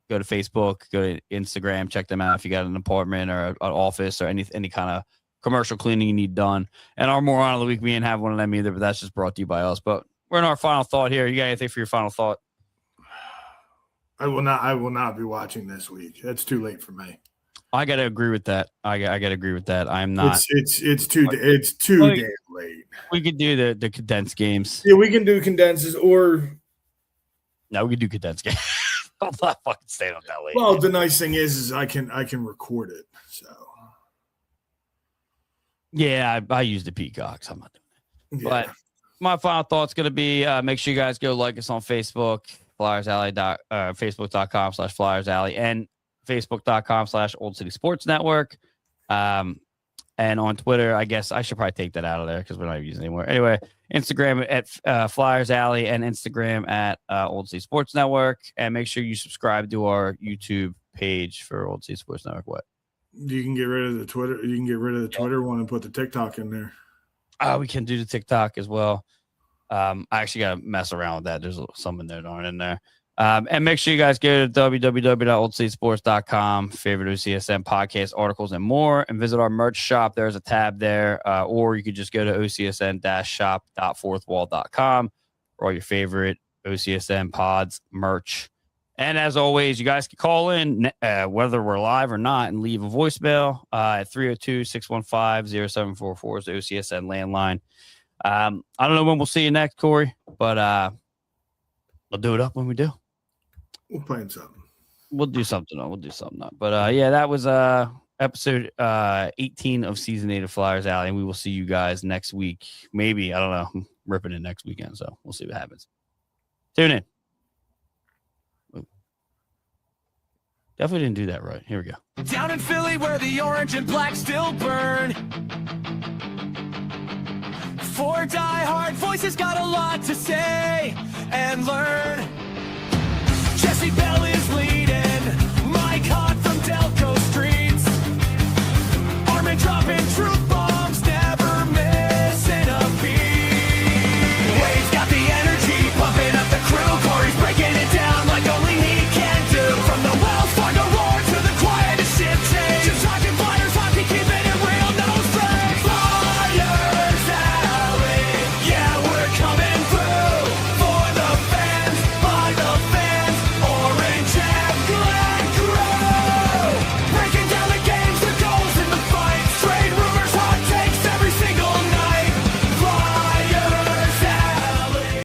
Speaker 2: Go to Facebook, go to Instagram, check them out if you got an apartment or an office or any kind of commercial cleaning you need done. And our moron of the week, we ain't have one of them either, but that's just brought to you by us. But we're in our final thought here. You got anything for your final thought?
Speaker 3: I will not be watching this week. That's too late for me.
Speaker 2: I gotta agree with that. I gotta agree with that. I'm not.
Speaker 3: It's too damn late.
Speaker 2: We could do the condensed games.
Speaker 3: Yeah, we can do condenses or.
Speaker 2: No, we can do condensed games. I'm not fucking staying up that late.
Speaker 3: Well, the nice thing is I can record it. So. Yeah,
Speaker 2: I use the Peacocks. I'm not doing it.
Speaker 3: Yeah.
Speaker 2: But my final thought's going to be make sure you guys go like us on Facebook, Facebook.com/Flyers Alley and Facebook.com/Old City Sports Network. And on Twitter, I guess I should probably take that out of there because we're not using it anymore. Anyway, Instagram at Flyers Alley and Instagram at Old City Sports Network. And make sure you subscribe to our YouTube page for Old City Sports Network. What?
Speaker 3: You can get rid of the Twitter. You can get rid of the Twitter one and put the TikTok in there.
Speaker 2: We can do the TikTok as well. I actually got to mess around with that. There's some in there that aren't in there. And make sure you guys go to www.oldcitysports.com, favorite OCSN podcast, articles, and more, and visit our merch shop. There's a tab there, or you could just go to ocsn-shop.fourthwall.com for all your favorite OCSN pods, merch. And as always, you guys can call in, whether we're live or not, and leave a voicemail at 302-615-0744 is the OCSN landline. I don't know when we'll see you next, Corey, but we'll do it up when we do.
Speaker 3: We'll plan something.
Speaker 2: We'll do something. But that was episode 18 of season 8 of Flyers Alley, and we will see you guys next week. Maybe, I don't know. I'm ripping it next weekend, so we'll see what happens. Tune in. Definitely didn't do that right. Here we go.
Speaker 1: Down in Philly where the orange and black still burn. Four die-hard voices got a lot to say and learn. Jesse Bell is leading, Mike Hot from Delco Streets. Armin dropping truth.